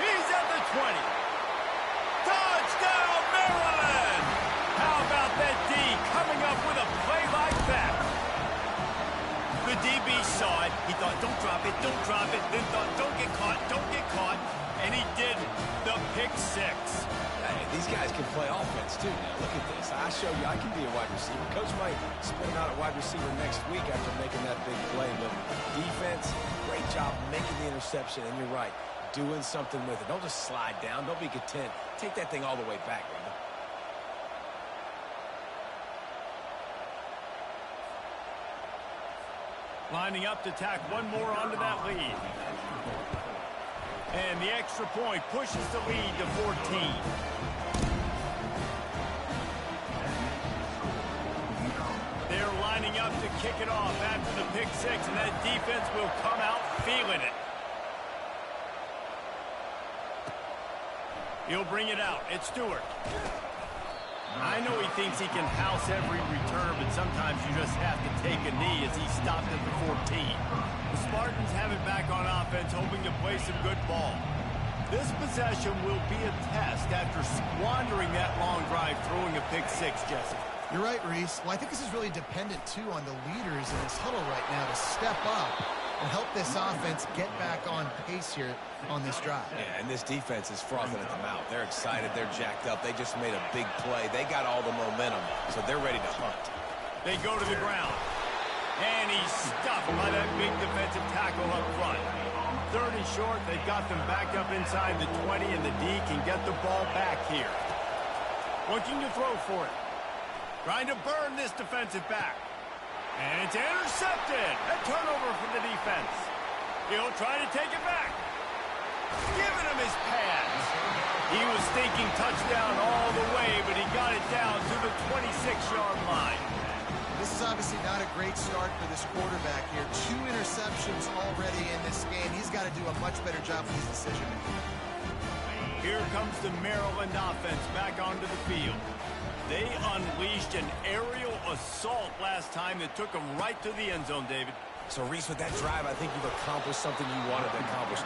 He's at the 20. Touchdown, Maryland! How about that D coming up with a play like that? The DB saw it. He thought, don't drop it, don't drop it. Then thought, don't get caught, don't get caught. And he did the pick 6. Hey, these guys can play offense, too. Now, look at this. I show you I can be a wide receiver. Coach might split him out at wide receiver next week after making that big play. But defense, great job making the interception. And you're right, doing something with it. Don't just slide down. Don't be content. Take that thing all the way back, brother. Lining up to tack one more onto that lead. And the extra point pushes the lead to 14. They're lining up to kick it off after the pick 6, and that defense will come out feeling it. He'll bring it out. It's Stewart. I know he thinks he can house every return, but sometimes you just have to take a knee as he stopped at the 14. The Spartans have it back on offense, hoping to play some good ball. This possession will be a test after squandering that long drive, throwing a pick 6, Jesse. You're right, Reese. Well, I think this is really dependent, too, on the leaders in this huddle right now to step up and help this offense get back on pace here on this drive. Yeah, and this defense is frothing at the mouth. They're excited. They're jacked up. They just made a big play. They got all the momentum, so they're ready to hunt. They go to the ground. And he's stuffed by that big defensive tackle up front. 3rd and short. They've got them back up inside the 20, and the D can get the ball back here. Looking to throw for it. Trying to burn this defensive back. And it's intercepted. A turnover for the defense. He'll try to take it back. Giving him his pads. He was thinking touchdown all the way, but he got it down to the 26-yard line. This is obviously not a great start for this quarterback here. 2 interceptions already in this game. He's got to do a much better job with his decision-making. Here comes the Maryland offense back onto the field. They unleashed an aerial assault last time that took them right to the end zone, David. So, Reese, with that drive, I think you've accomplished something you wanted to accomplish.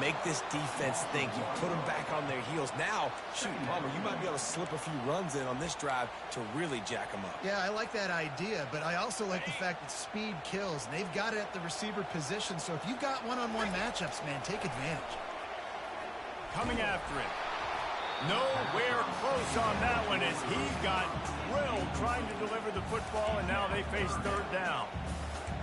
Make this defense think. You put them back on their heels. Now, shoot, Palmer, you might be able to slip a few runs in on this drive to really jack them up. Yeah, I like that idea, but I also like the fact that speed kills. And they've got it at the receiver position, so if you've got one-on-one matchups, man, take advantage. Coming after it. Nowhere close on that one as he got drilled trying to deliver the football, and now they face 3rd down.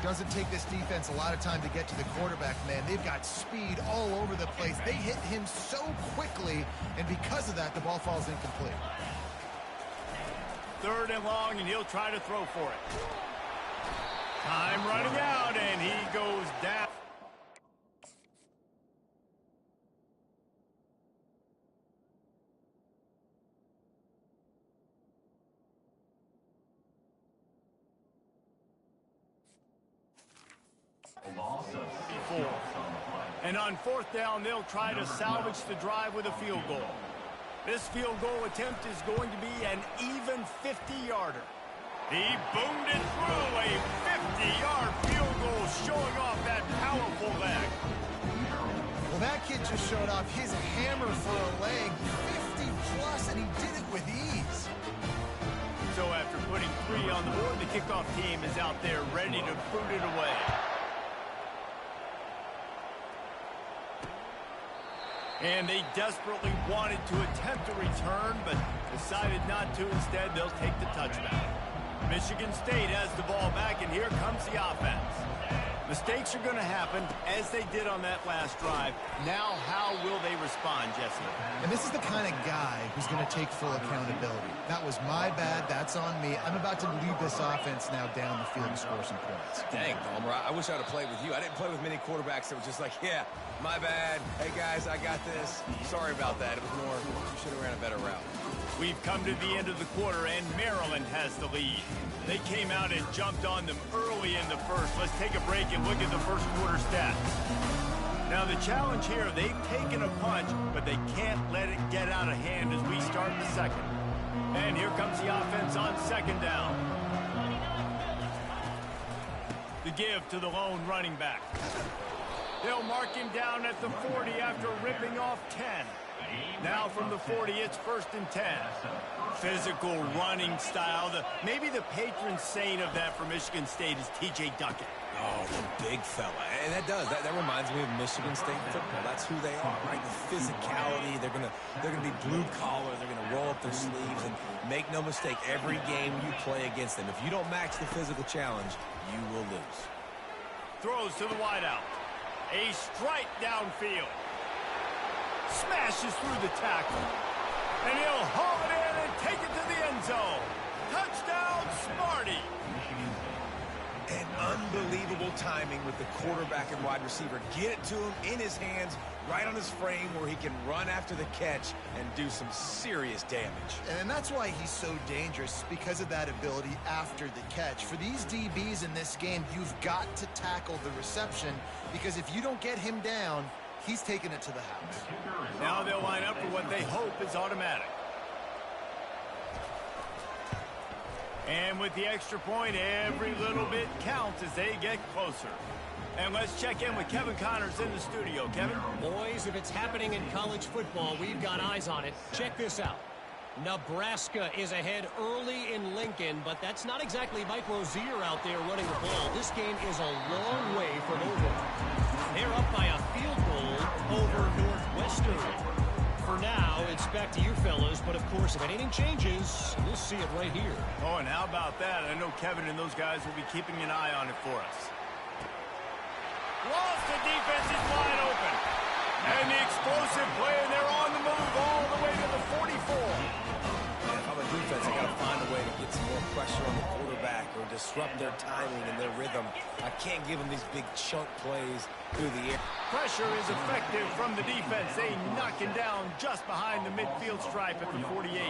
Doesn't take this defense a lot of time to get to the quarterback, man. They've got speed all over the place. They hit him so quickly, and because of that, the ball falls incomplete. 3rd and long, and he'll try to throw for it. Time running out, and he goes down. And on 4th down, they'll try to salvage the drive with a field goal. This field goal attempt is going to be an even 50-yarder. He boomed it through, a 50-yard field goal, showing off that powerful leg. Well, that kid just showed off his hammer for a leg, 50-plus, and he did it with ease. So after putting 3 on the board, the kickoff team is out there ready to boot it away. And they desperately wanted to attempt a return, but decided not to. Instead, they'll take the touchback. Michigan State has the ball back, and here comes the offense. Mistakes are going to happen, as they did on that last drive. Now, how will they respond, Jesse? And this is the kind of guy who's going to take full accountability. That was my bad. That's on me. I'm about to lead this offense now down the field and score some points. Dang, Palmer, I wish I would have played with you. I didn't play with many quarterbacks that were just like, yeah, my bad. Hey, guys, I got this. Sorry about that. It was more, you should have ran a better route. We've come to the end of the quarter, and Maryland has the lead. They came out and jumped on them early in the first. Let's take a break and look at the first quarter stats. Now, the challenge here, they've taken a punch, but they can't let it get out of hand as we start the second. And here comes the offense on 2nd down. The give to the lone running back. They'll mark him down at the 40 after ripping off 10. Now from the 40, it's 1st and 10. Physical running style. Maybe the patron saint of that for Michigan State is T.J. Duckett. Oh, the big fella. And that reminds me of Michigan State football. That's who they are, right? The physicality. They're gonna be blue collar. They're gonna roll up their sleeves, and make no mistake, every game you play against them, if you don't match the physical challenge, you will lose. Throws to the wideout. A strike downfield. Smashes through the tackle. And he'll haul it in and take it to the end zone. Touchdown, Smarty. And unbelievable timing with the quarterback and wide receiver. Get it to him in his hands, right on his frame, where he can run after the catch and do some serious damage. And that's why he's so dangerous, because of that ability after the catch. For these DBs in this game, you've got to tackle the reception, because if you don't get him down, he's taking it to the house. Now they'll line up for what they hope is automatic. And with the extra point, every little bit counts as they get closer. And let's check in with Kevin Connors in the studio. Kevin? Boys, if it's happening in college football, we've got eyes on it. Check this out. Nebraska is ahead early in Lincoln, but that's not exactly Mike Rozier out there running the ball. This game is a long way from over. They're up by a field goal over Northwestern. For now, it's back to you fellas, but of course, if anything changes, we'll see it right here. Oh, and how about that? I know Kevin and those guys will be keeping an eye on it for us. Lost, the defense is wide open. And the explosive play, and they're on the move all the way to the 44. And if I'm a defense, I got to find a way to get some more pressure on the quarterback or disrupt their timing and their rhythm. I can't give them these big chunk plays through the air. Pressure is effective from the defense. They knock him down just behind the midfield stripe at the 48.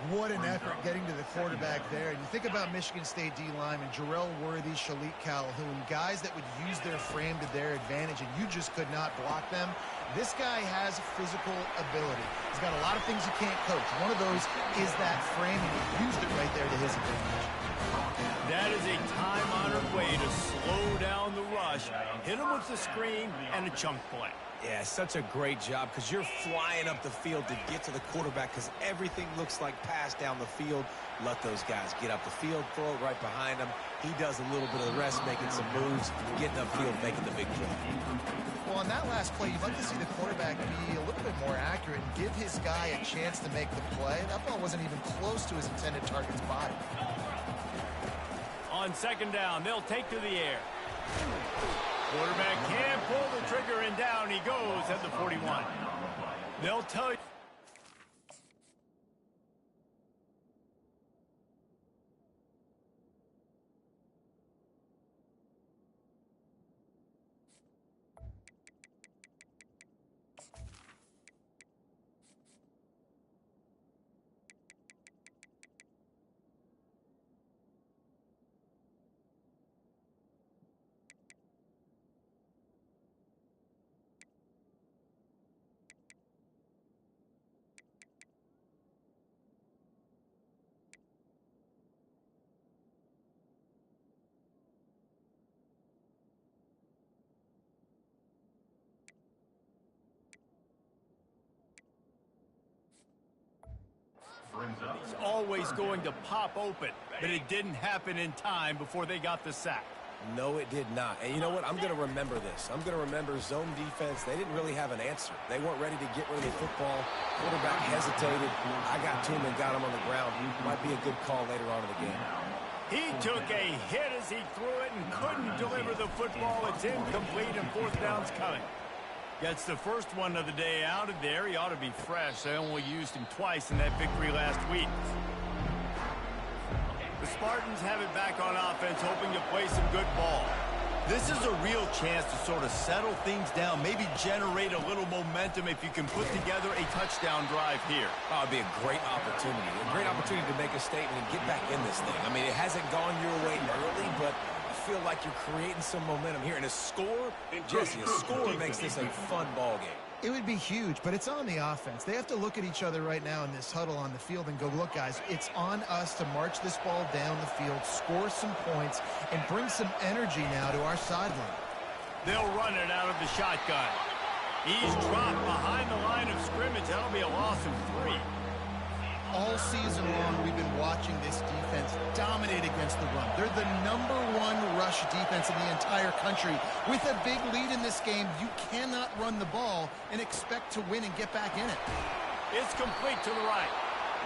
What an effort getting to the quarterback there. And you think about Michigan State D-linemen, Jarrell Worthy, Shalik Calhoun, guys that would use their frame to their advantage, and you just could not block them. This guy has physical ability. He's got a lot of things you can't coach. One of those is that frame, and he used it right there to his advantage. That is a time-honored way to slow down the rush, hit him with the screen, and a chunk play. Yeah, such a great job, because you're flying up the field to get to the quarterback, because everything looks like pass down the field. Let those guys get up the field, throw it right behind him. He does a little bit of the rest, making some moves, getting upfield, making the big play. Well, on that last play, you'd like to see the quarterback be a little bit more accurate and give his guy a chance to make the play. That ball wasn't even close to his intended target's body. On 2nd down, they'll take to the air. Quarterback can't pull the trigger, and down he goes at the 41. They'll tell you. always going to pop open, but it didn't happen in time before they got the sack. No, it did not. And you know what? I'm going to remember this. I'm going to remember zone defense. They didn't really have an answer. They weren't ready to get rid of the football. Quarterback hesitated. I got to him and got him on the ground. Might be a good call later on in the game. He took a hit as he threw it and couldn't deliver the football. It's incomplete and fourth down's coming. Gets the first one of the day out of there. He ought to be fresh. They only used him twice in that victory last week. The Spartans have it back on offense, hoping to play some good ball. This is a real chance to sort of settle things down, maybe generate a little momentum if you can put together a touchdown drive here. Oh, it'd be a great opportunity to make a statement and get back in this thing. I mean, it hasn't gone your way early, but I feel like you're creating some momentum here. And a score, Jesse, a score makes this a fun ball game. It would be huge, but it's on the offense. They have to look at each other right now in this huddle on the field and go, look, guys, it's on us to march this ball down the field, score some points, and bring some energy now to our sideline. They'll run it out of the shotgun. He's dropped behind the line of scrimmage. That'll be a loss of 3. All season long, we've been watching this defense dominate against the run. They're the #1 rush defense in the entire country. With a big lead in this game, you cannot run the ball and expect to win and get back in it. It's complete to the right.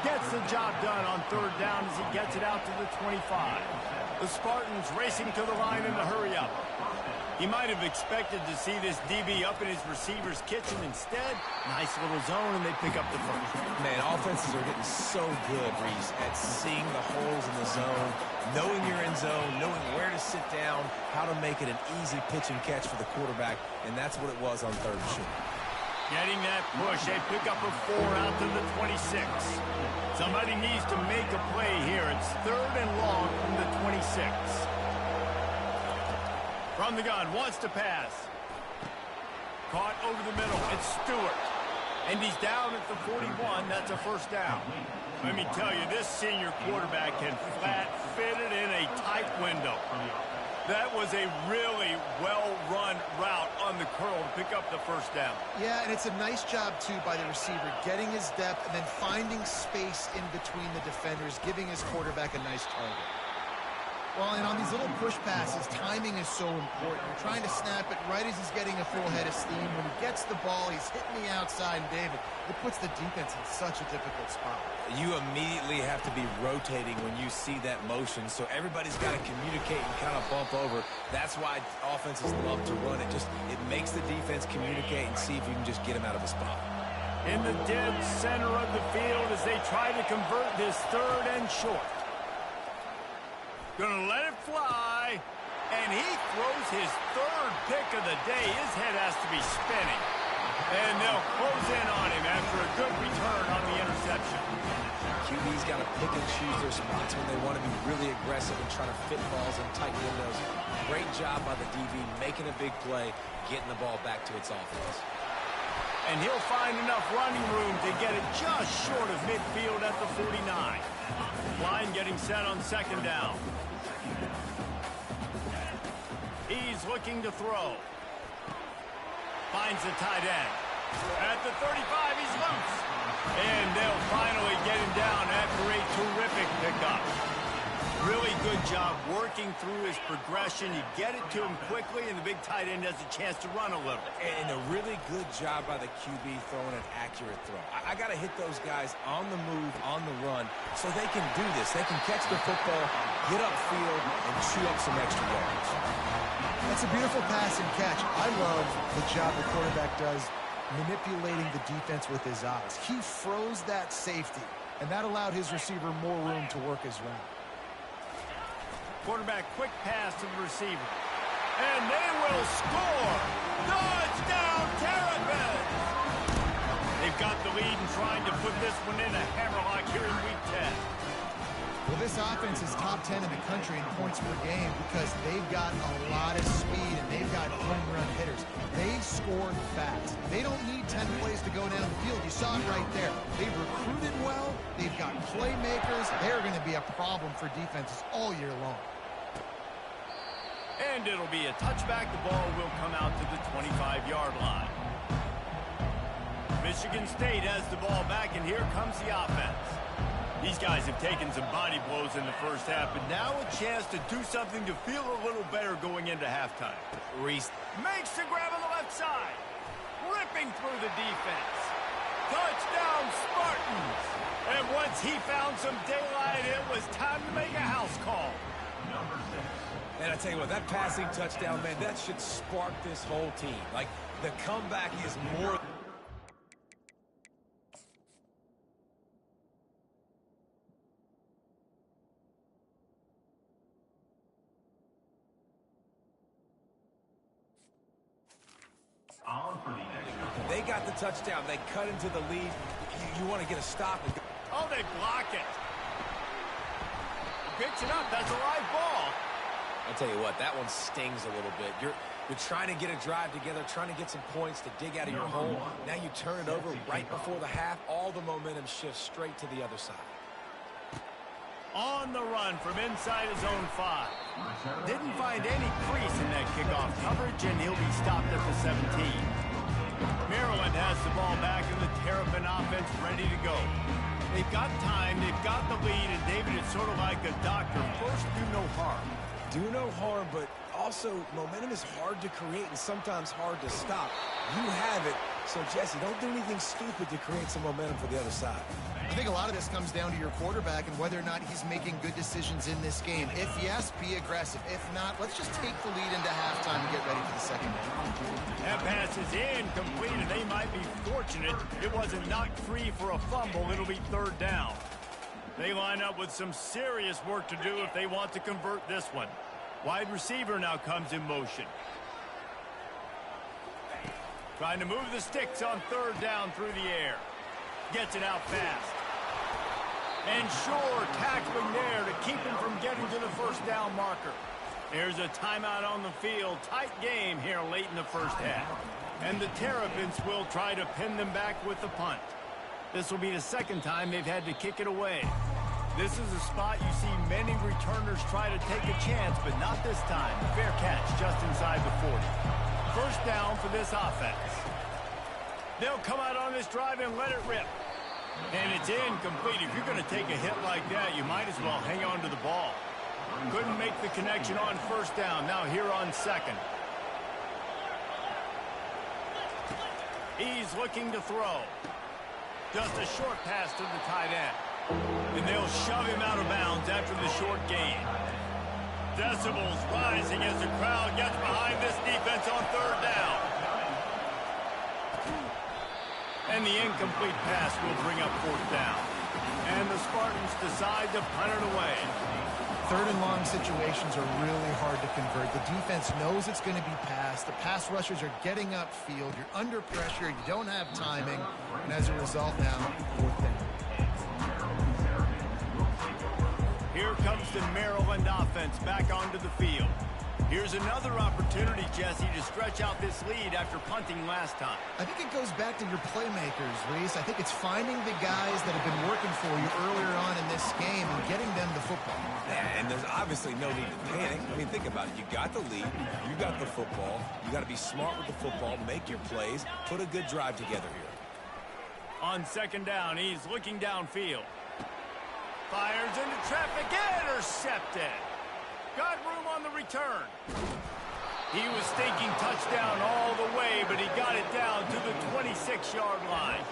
Gets the job done on third down as he gets it out to the 25. The Spartans racing to the line in a hurry up. He might have expected to see this DB up in his receiver's kitchen. Instead, nice little zone, and they pick up the first. Man, offenses are getting so good, Reese, at seeing the holes in the zone, knowing you're in zone, knowing where to sit down, how to make it an easy pitch and catch for the quarterback, and that's what it was on third and short. Getting that push, they pick up a 4 out to the 26. Somebody needs to make a play here. It's third and long from the 26. From the gun, wants to pass. Caught over the middle. It's Stewart. And he's down at the 41. That's a first down. Let me tell you, this senior quarterback can flat fit it in a tight window. That was a really well-run route on the curl to pick up the first down. Yeah, and it's a nice job, too, by the receiver, getting his depth and then finding space in between the defenders, giving his quarterback a nice target. Well, and on these little push passes, timing is so important. You're trying to snap it right as he's getting a full head of steam. When he gets the ball, he's hitting the outside, and David, it puts the defense in such a difficult spot. You immediately have to be rotating when you see that motion, so everybody's got to communicate and kind of bump over. That's why offenses love to run it. It makes the defense communicate and see if you can just get him out of a spot. In the dead center of the field as they try to convert this third and short. Gonna let it fly, and he throws his third pick of the day. His head has to be spinning. And they'll close in on him after a good return on the interception. QB's got to pick and choose their spots when they want to be really aggressive and try to fit balls in tight windows. Great job by the DB making a big play, getting the ball back to its offense. And he'll find enough running room to get it just short of midfield at the 49. Line getting set on second down. He's looking to throw. Finds the tight end. At the 35, he's loose. And they'll finally get him down after a terrific pickup. Really good job working through his progression. You get it to him quickly, and the big tight end has a chance to run a little. And a really good job by the QB throwing an accurate throw. I got to hit those guys on the move, on the run, so they can do this. They can catch the football, get upfield, and chew up some extra yards. That's a beautiful pass and catch. I love the job the quarterback does manipulating the defense with his eyes. He froze that safety, and that allowed his receiver more room to work his route. Quarterback quick pass to the receiver. And they will score! Touchdown, Terrapins! They've got the lead and trying to put this one in a hammerlock here in Week 10. Well, this offense is top 10 in the country in points per game because they've got a lot of speed and they've got home run hitters. They score fast. They don't need 10 plays to go down the field. You saw it right there. They've recruited well. They've got playmakers. They're going to be a problem for defenses all year long. And it'll be a touchback. The ball will come out to the 25-yard line. Michigan State has the ball back, and here comes the offense. These guys have taken some body blows in the first half, but now a chance to do something to feel a little better going into halftime. Reese makes the grab on the left side. Ripping through the defense. Touchdown, Spartans! And once he found some daylight, it was time to make a house call. And I tell you what, that passing touchdown, man, that should spark this whole team. Like, the comeback is more... They got the touchdown. They cut into the lead. You want to get a stop. Oh, they block it. Picks it up. That's a live ball. I'll tell you what, that one stings a little bit. You're trying to get a drive together, trying to get some points to dig out of your hole. Now you turn it over right before the half. All the momentum shifts straight to the other side. On the run from inside his own 5. Didn't find any crease in that kickoff coverage, and he'll be stopped at the 17. Maryland has the ball back in the Terrapin offense ready to go. They've got time, they've got the lead, and David, it's sort of like the doctor. First, do no harm. Do no harm, but also momentum is hard to create and sometimes hard to stop. You have it, so Jesse, don't do anything stupid to create some momentum for the other side. I think a lot of this comes down to your quarterback and whether or not he's making good decisions in this game. If yes, be aggressive. If not, let's just take the lead into halftime and get ready for the second half. That pass is incomplete, and they might be fortunate it wasn't knocked free for a fumble. It'll be third down. They line up with some serious work to do if they want to convert this one. Wide receiver now comes in motion. Trying to move the sticks on third down through the air. Gets it out fast. And sure, tackling there to keep him from getting to the first down marker. There's a timeout on the field. Tight game here late in the first half. And the Terrapins will try to pin them back with the punt. This will be the second time they've had to kick it away. This is a spot you see many returners try to take a chance, but not this time. Fair catch just inside the 40. First down for this offense. They'll come out on this drive and let it rip. And it's incomplete. If you're going to take a hit like that, you might as well hang on to the ball. Couldn't make the connection on first down. Now here on second. He's looking to throw. Just a short pass to the tight end. And they'll shove him out of bounds after the short gain. Decibels rising as the crowd gets behind this defense on third down. And the incomplete pass will bring up fourth down. And the Spartans decide to punt it away. Third and long situations are really hard to convert. The defense knows it's going to be passed. The pass rushers are getting upfield. You're under pressure. You don't have timing. And as a result now, fourth down. Here comes the Maryland offense back onto the field. Here's another opportunity, Jesse, to stretch out this lead after punting last time. I think it goes back to your playmakers, Reese. I think it's finding the guys that have been working for you earlier on in this game and getting them the football. Yeah, and there's obviously no need to panic. I mean, think about it. You got the lead. You got the football. You got to be smart with the football. Make your plays. Put a good drive together here. On second down, he's looking downfield. Fires into traffic. Intercepted. Got room on the return. He was thinking touchdown all the way, but he got it down to the 26-yard line.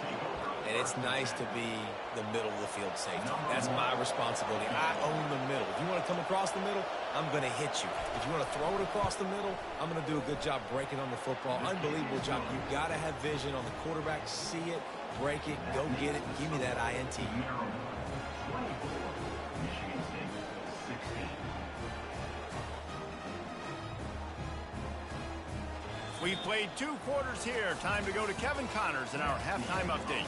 And it's nice to be the middle of the field safety. That's my responsibility. I own the middle. If you want to come across the middle, I'm going to hit you. If you want to throw it across the middle, I'm going to do a good job breaking on the football. Unbelievable job. You've got to have vision on the quarterback. See it, break it, go get it, give me that INT. We played 2 quarters here. Time to go to Kevin Connors in our halftime update.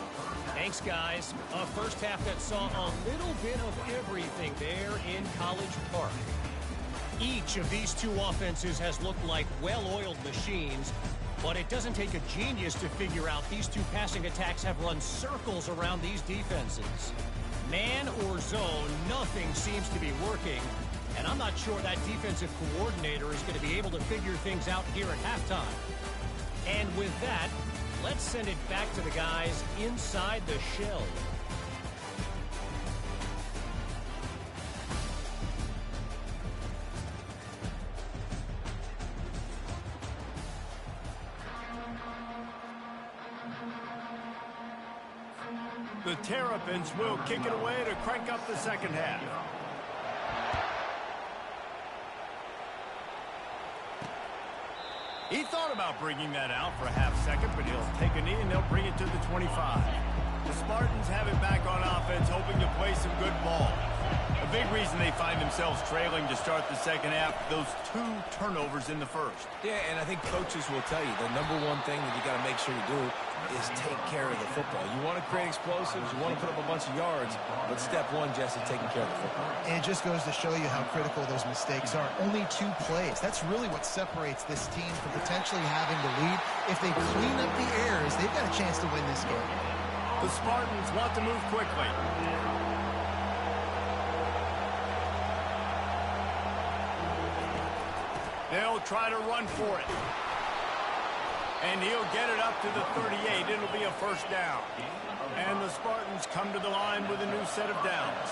Thanks, guys. A first half that saw a little bit of everything there in College Park. Each of these 2 offenses has looked like well-oiled machines, but it doesn't take a genius to figure out these 2 passing attacks have run circles around these defenses. Man or zone, nothing seems to be working. And I'm not sure that defensive coordinator is going to be able to figure things out here at halftime. And with that, let's send it back to the guys inside the shell. The Terrapins will kick it away to crank up the second half. He thought about bringing that out for a half second, but he'll take a knee and they'll bring it to the 25. The Spartans have it back on offense, hoping to play some good ball. A big reason they find themselves trailing to start the second half, those 2 turnovers in the first. Yeah, and I think coaches will tell you the number one thing that you got to make sure you do is take care of the football. You want to create explosives, you want to put up a bunch of yards, but step one, Jesse, taking care of the football. And it just goes to show you how critical those mistakes are. Only 2 plays. That's really what separates this team from potentially having the lead. If they clean up the errors, they've got a chance to win this game. The Spartans want to move quickly. They'll try to run for it. And he'll get it up to the 38. It'll be a first down. And the Spartans come to the line with a new set of downs.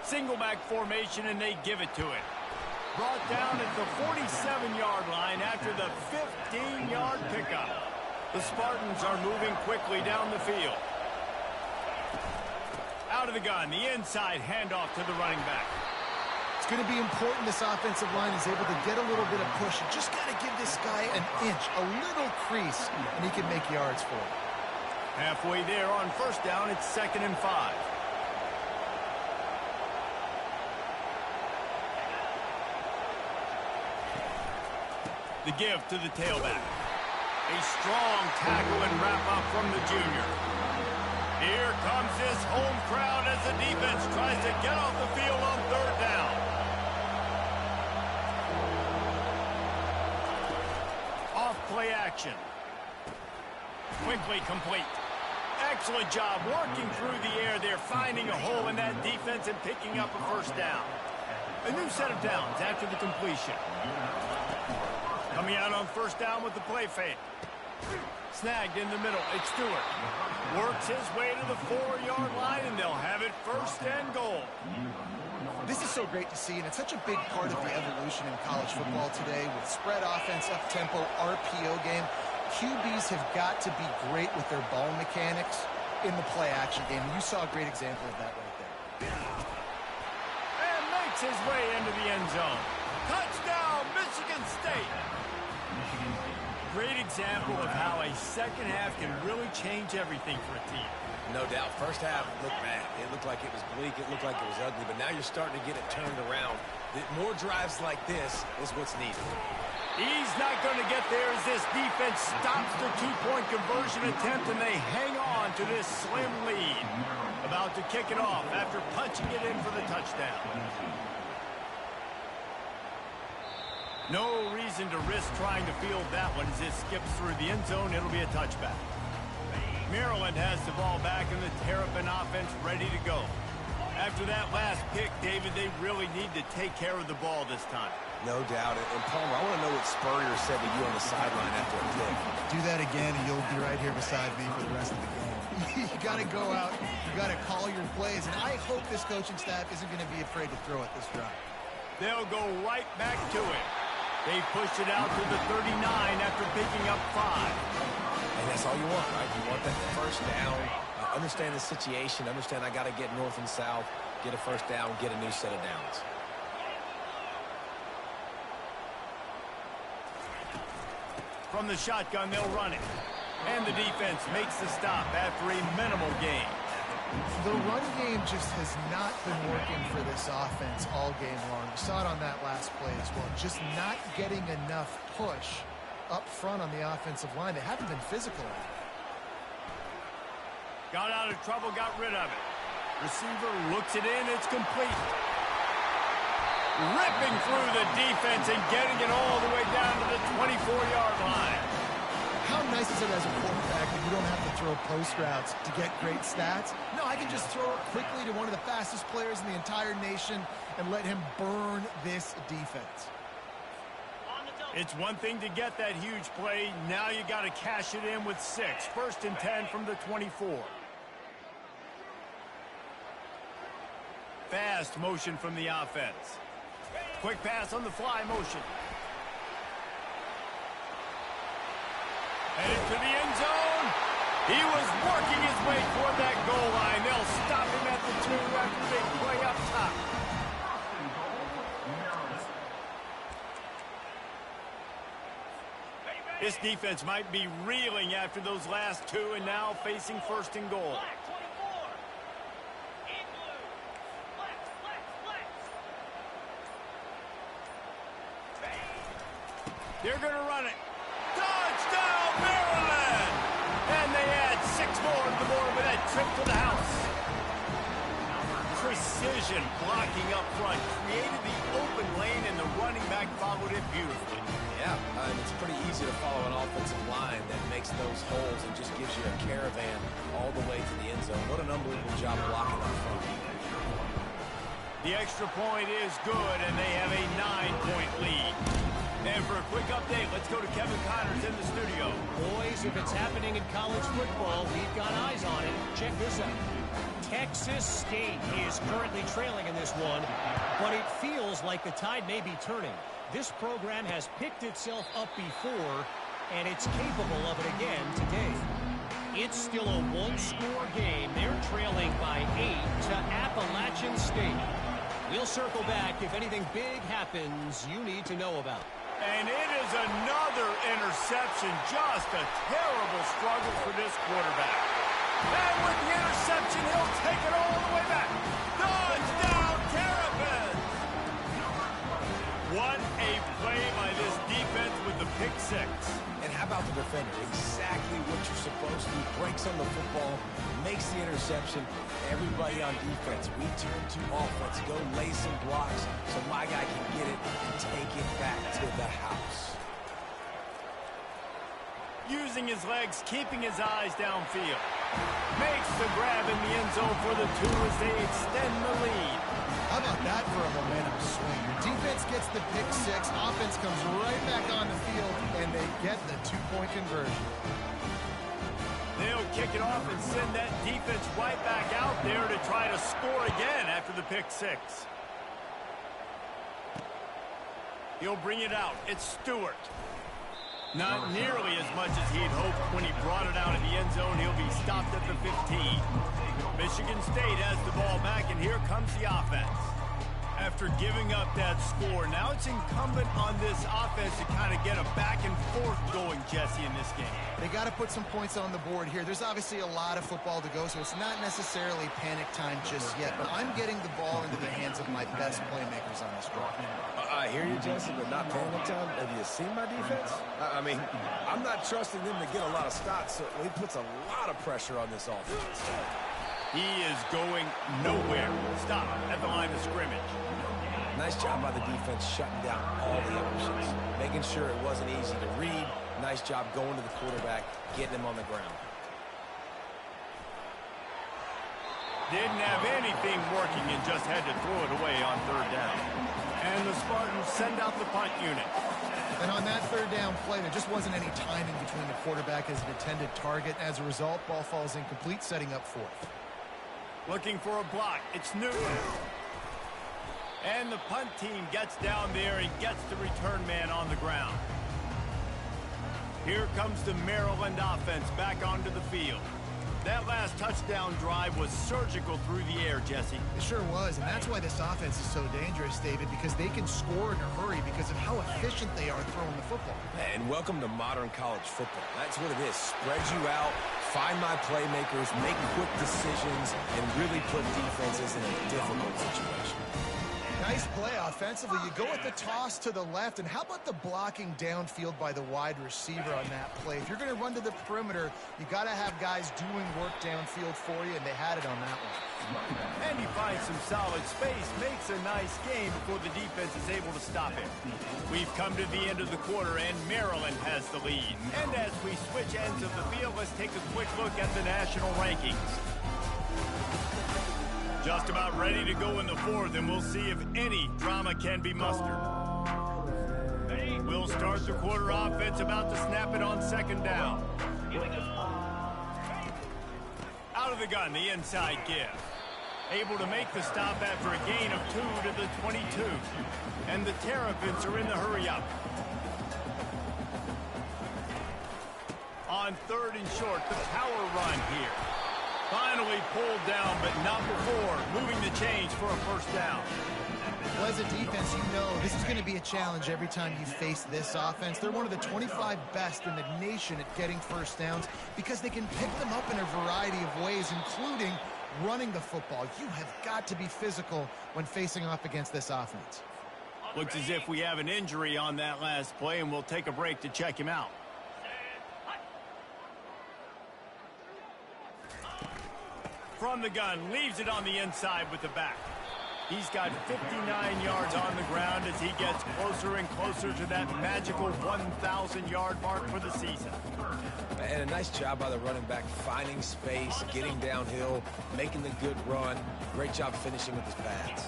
Single back formation, and they give it to it. Brought down at the 47-yard line after the 15-yard pickup. The Spartans are moving quickly down the field. Out of the gun, the inside handoff to the running back. It's going to be important this offensive line is able to get a little bit of push. You just got to give this guy an inch, a little crease, and he can make yards for it. Halfway there on first down, it's 2nd and 5. The give to the tailback. A strong tackle and wrap-up from the junior. Here comes this home crowd as the defense tries to get off the field on 3rd down. Off play action. Quickly complete. Excellent job working through the air there, finding a hole in that defense and picking up a first down. A new set of downs after the completion. Coming out on first down with the play fake. Snagged in the middle. It's Stewart. Works his way to the 4-yard line, and they'll have it 1st and goal. This is so great to see, and it's such a big part of the evolution in college football today with spread offense, up-tempo, RPO game. QBs have got to be great with their ball mechanics in the play-action game. You saw a great example of that right there. And makes his way into the end zone. Touchdown, Michigan State. Great example of how a second half can really change everything for a team. No doubt. First half looked bad. It looked like it was bleak. It looked like it was ugly. But now you're starting to get it turned around. More drives like this is what's needed. He's not going to get there as this defense stops the 2-point conversion attempt, and they hang on to this slim lead. About to kick it off after punching it in for the touchdown. No reason to risk trying to field that one as it skips through the end zone. It'll be a touchback. Maryland has the ball back and the Terrapin offense ready to go. After that last pick, David, they really need to take care of the ball this time. No doubt. And Palmer, I want to know what Spurrier said to you on the sideline after a pick. Do that again, and you'll be right here beside me for the rest of the game. You got to go out. You got to call your plays. And I hope this coaching staff isn't going to be afraid to throw it this drive. They'll go right back to it. They push it out to the 39 after picking up 5. And that's all you want, right? You want that first down. Understand the situation. Understand I got to get north and south, get a first down, get a new set of downs. From the shotgun, they'll run it. And the defense makes the stop after a minimal gain. The run game just has not been working for this offense all game long. You saw it on that last play as well. Just not getting enough push up front on the offensive line. They haven't been physical. Got out of trouble, got rid of it. Receiver looks it in, it's complete. Ripping through the defense and getting it all the way down to the 24-yard line. How nice is it as a quarterback that you don't have to throw post routes to get great stats? No, I can just throw it quickly to one of the fastest players in the entire nation and let him burn this defense. It's one thing to get that huge play. Now you got to cash it in with 6. 1st and 10 from the 24. fast motion from the offense. Quick pass on the fly motion. Headed to the end zone. He was working his way toward that goal line. They'll stop him at the 2 after the big play up top. This defense might be reeling after those last 2 and now facing first and goal. They're going to run it. Touchdown, Maryland! And they add 6 more to the board with that trip to the house. Precision blocking up front created the open lane, and the running back followed it beautifully. Yeah, it's pretty easy to follow an offensive line that makes those holes and just gives you a caravan all the way to the end zone. What an unbelievable job blocking up front. The extra point is good, and they have a 9-point lead. And for a quick update, let's go to Kevin Connors in the studio. Boys, if it's happening in college football, we've got eyes on it. Check this out. Texas State is currently trailing in this one, but it feels like the tide may be turning. This program has picked itself up before, and it's capable of it again today. It's still a 1-score game. They're trailing by 8 to Appalachian State. We'll circle back if anything big happens you need to know about. And it is another interception. Just a terrible struggle for this quarterback. And with the interception, he'll take it all the way back. Touchdown, Terrapins! What a play by this defense with the pick 6. And how about the defender? Exactly what you're supposed to do. Breaks on the football, makes the interception. Everybody on defense, we turn to offense. Go lay some blocks so my guy can get it and take it back to the house. Using his legs, keeping his eyes downfield. Makes the grab in the end zone for the 2 as they extend the lead. How about that for a momentum swing? Your defense gets the pick 6, offense comes right back on the field, and they get the 2-point conversion. They'll kick it off and send that defense right back out there to try to score again after the pick 6. He'll bring it out. It's Stewart. Not nearly as much as he'd hoped when he brought it out of the end zone. He'll be stopped at the 15. Michigan State has the ball back, and here comes the offense. After giving up that score, now it's incumbent on this offense to kind of get a back and forth going, Jesse, in this game. They got to put some points on the board here. There's obviously a lot of football to go, so it's not necessarily panic time just yet, but I'm getting the ball into the hands of my best playmakers on this drive. I hear you, Jesse, but not panic time. Have you seen my defense? I mean, I'm not trusting them to get a lot of stops, so he puts a lot of pressure on this offense. He is going nowhere. Stop at the line of scrimmage. Nice job by the defense shutting down all the options, making sure it wasn't easy to read. Nice job going to the quarterback, getting him on the ground. Didn't have anything working and just had to throw it away on 3rd down. And the Spartans send out the punt unit. And on that 3rd down play, there just wasn't any timing between the quarterback and his intended target. As a result, ball falls incomplete, setting up 4th. Looking for a block. It's Newton. And the punt team gets down there and gets the return man on the ground. Here comes the Maryland offense back onto the field. That last touchdown drive was surgical through the air, Jesse. It sure was, and that's why this offense is so dangerous, David, because they can score in a hurry because of how efficient they are throwing the football. And welcome to modern college football. That's what it is. Spread you out, find my playmakers, make quick decisions, and really put defenses in a difficult situation. Nice play offensively. You go with the toss to the left, and how about the blocking downfield by the wide receiver on that play? If you're going to run to the perimeter, you got to have guys doing work downfield for you, and they had it on that one. And he finds some solid space, makes a nice game before the defense is able to stop him. We've come to the end of the quarter, and Maryland has the lead. And as we switch ends of the field, let's take a quick look at the national rankings. Just about ready to go in the 4th, and we'll see if any drama can be mustered. We'll start the quarter offense, about to snap it on 2nd down. Out of the gun, the inside give. Able to make the stop after a gain of 2 to the 22. And the Terrapins are in the hurry-up. On 3rd and short, the power run here. Finally pulled down, but not before moving the chains for a first down. Well, as a defense, you know this is going to be a challenge every time you face this offense. They're one of the 25 best in the nation at getting first downs because they can pick them up in a variety of ways, including running the football. You have got to be physical when facing off against this offense. Looks as if we have an injury on that last play, and we'll take a break to check him out. From the gun, leaves it on the inside with the back. He's got 59 yards on the ground as he gets closer and closer to that magical 1,000-yard mark for the season. And a nice job by the running back, finding space, getting downhill, making the good run. Great job finishing with his pads.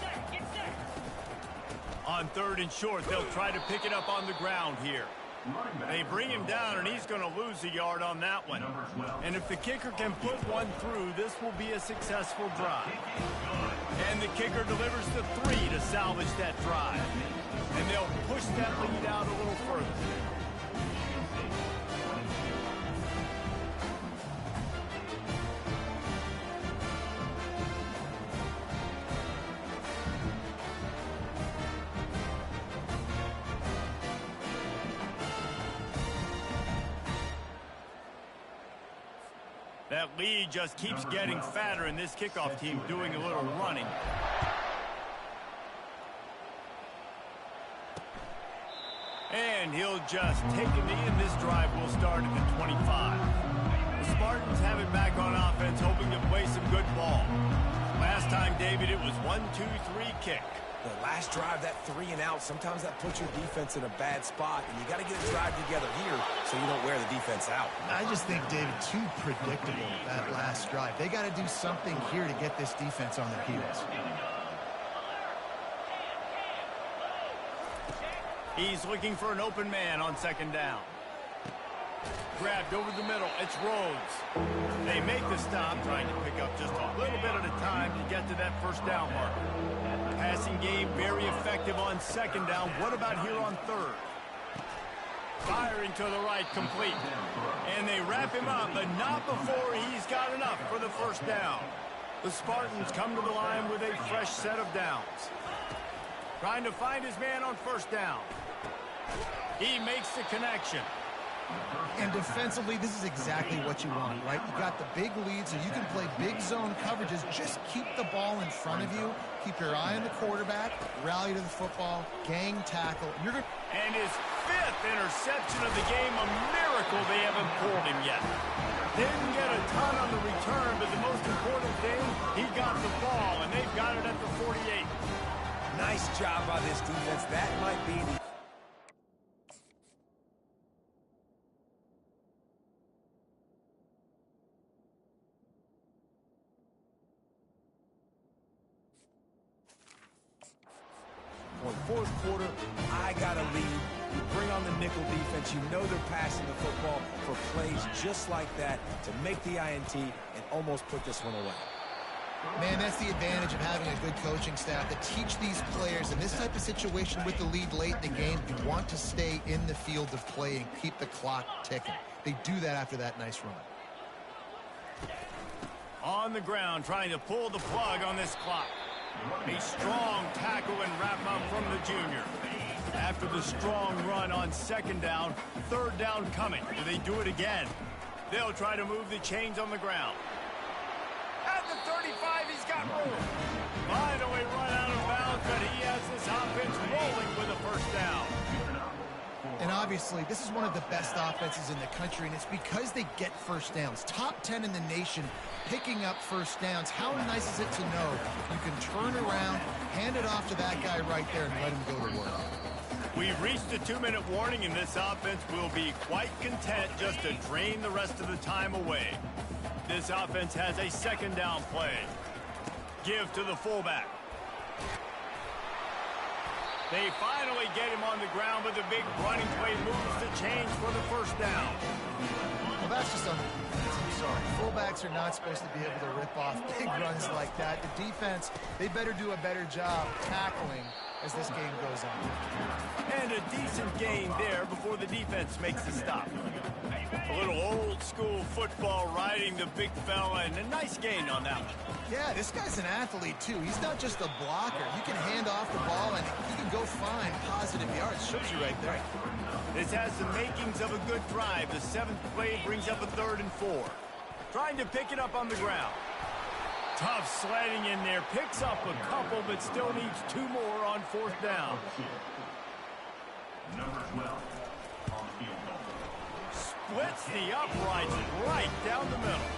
On 3rd and short, they'll try to pick it up on the ground here. They bring him down, and he's going to lose a yard on that one. And if the kicker can put one through, this will be a successful drive. And the kicker delivers the 3 to salvage that drive. And they'll push that lead out a little further. That lead just keeps getting fatter, and this kickoff team doing a little running. And he'll just take a knee, and this drive will start at the 25. The Spartans have it back on offense, hoping to play some good ball. Last time, David, it was 1-2-3 kick. The last drive, that 3 and out, sometimes that puts your defense in a bad spot, and you got to get a drive together here so you don't wear the defense out. I just think, David, too predictable, that last drive. They got to do something here to get this defense on their heels. He's looking for an open man on 2nd down. Grabbed over the middle. It's Rhodes. They make the stop, trying to pick up just a little bit at a time to get to that first down mark. Passing game very effective on 2nd down. What about here on 3rd? Firing to the right, complete. And they wrap him up, but not before he's got enough for the first down. The Spartans come to the line with a fresh set of downs. Trying to find his man on 1st down. He makes the connection. And defensively, this is exactly what you want, right? You got the big lead, so you can play big zone coverages. Just keep the ball in front of you. Keep your eye on the quarterback. Rally to the football. Gang tackle. And his 5th interception of the game, a miracle they haven't pulled him yet. Didn't get a ton on the return, but the most important thing, he got the ball, and they've got it at the 48. Nice job by this defense. That might be the... Fourth quarter, I got a lead. You bring on the nickel defense. You know they're passing the football for plays just like that to make the INT and almost put this one away. Man, that's the advantage of having a good coaching staff to teach these players in this type of situation with the lead late in the game. You want to stay in the field of play and keep the clock ticking. They do that after that nice run. On the ground, trying to pull the plug on this clock. A strong tackle and wrap-up from the junior. After the strong run on 2nd down, 3rd down coming. Do they do it again? They'll try to move the chains on the ground. At the 35, he's got room. Finally run out of bounds, but he has this offense rolling with a 1st down. And obviously, this is one of the best offenses in the country, and it's because they get first downs. Top 10 in the nation picking up first downs. How nice is it to know you can turn around, hand it off to that guy right there, and let him go to work. We've reached a 2-minute warning, and this offense will be quite content just to drain the rest of the time away. This offense has a 2nd down play. Give to the fullback. They finally get him on the ground, but the big running play moves the chains for the 1st down. Well, that's just unbelievable. sorry. Fullbacks are not supposed to be able to rip off big runs like that. The defense, they better do a better job tackling as this game goes on. And a decent gain there before the defense makes the stop. A little old-school football riding the big fella, and a nice gain on that one. Yeah, this guy's an athlete, too. He's not just a blocker. You can hand off the ball, and he can go find positive yards. Shows you right there. This has the makings of a good drive. The 7th play brings up a 3rd and 4. Trying to pick it up on the ground. Tough sledding in there. Picks up a couple, but still needs 2 more on 4th down. Number 12 on field goal. Splits the uprights right down the middle.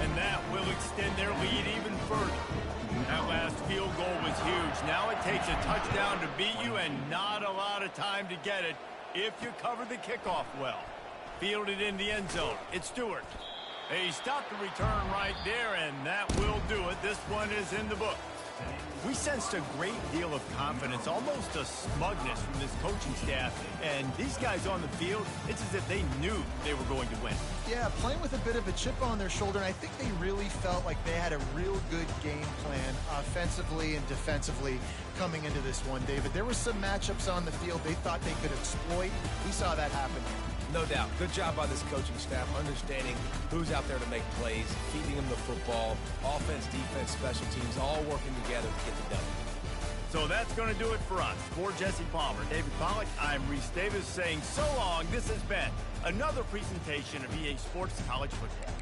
And that will extend their lead even further. That last field goal was huge. Now it takes a touchdown to beat you and not a lot of time to get it if you cover the kickoff well. Fielded in the end zone. It's Stewart. He stopped the return right there, and that will do it. This one is in the book. We sensed a great deal of confidence, almost a smugness from this coaching staff. And these guys on the field, it's as if they knew they were going to win. Yeah, playing with a bit of a chip on their shoulder, and I think they really felt like they had a real good game plan offensively and defensively coming into this one, David. There were some matchups on the field they thought they could exploit. We saw that happen. No doubt. Good job by this coaching staff, understanding who's out there to make plays, feeding them the football, offense, defense, special teams, all working together to get the W. So that's going to do it for us. For Jesse Palmer, David Pollack, I'm Reese Davis saying so long. This has been another presentation of EA Sports College Football.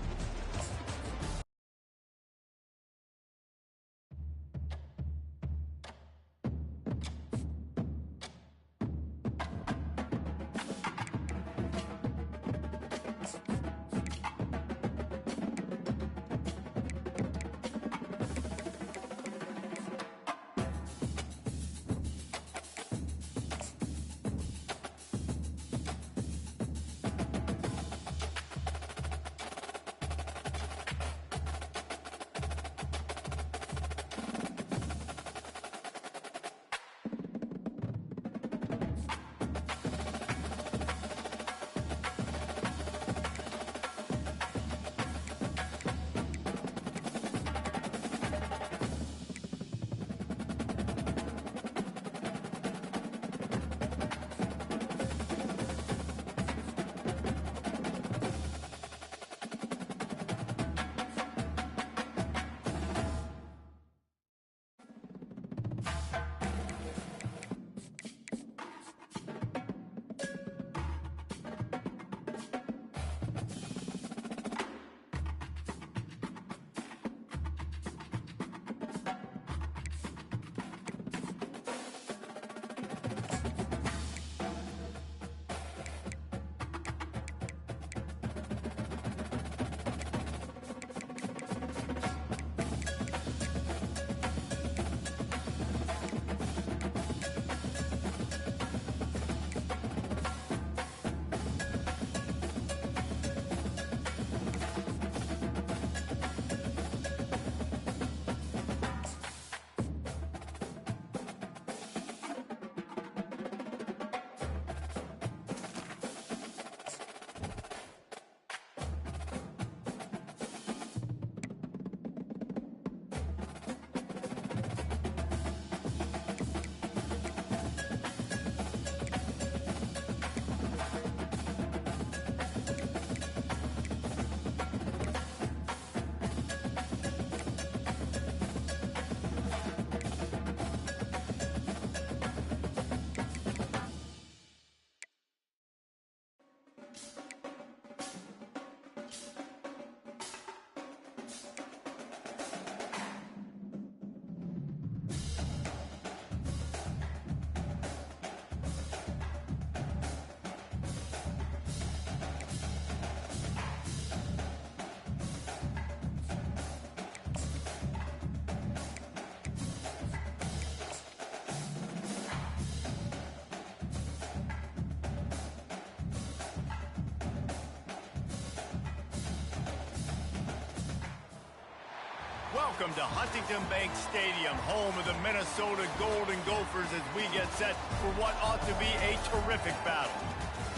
Welcome to Huntington Bank Stadium, home of the Minnesota Golden Gophers, as we get set for what ought to be a terrific battle.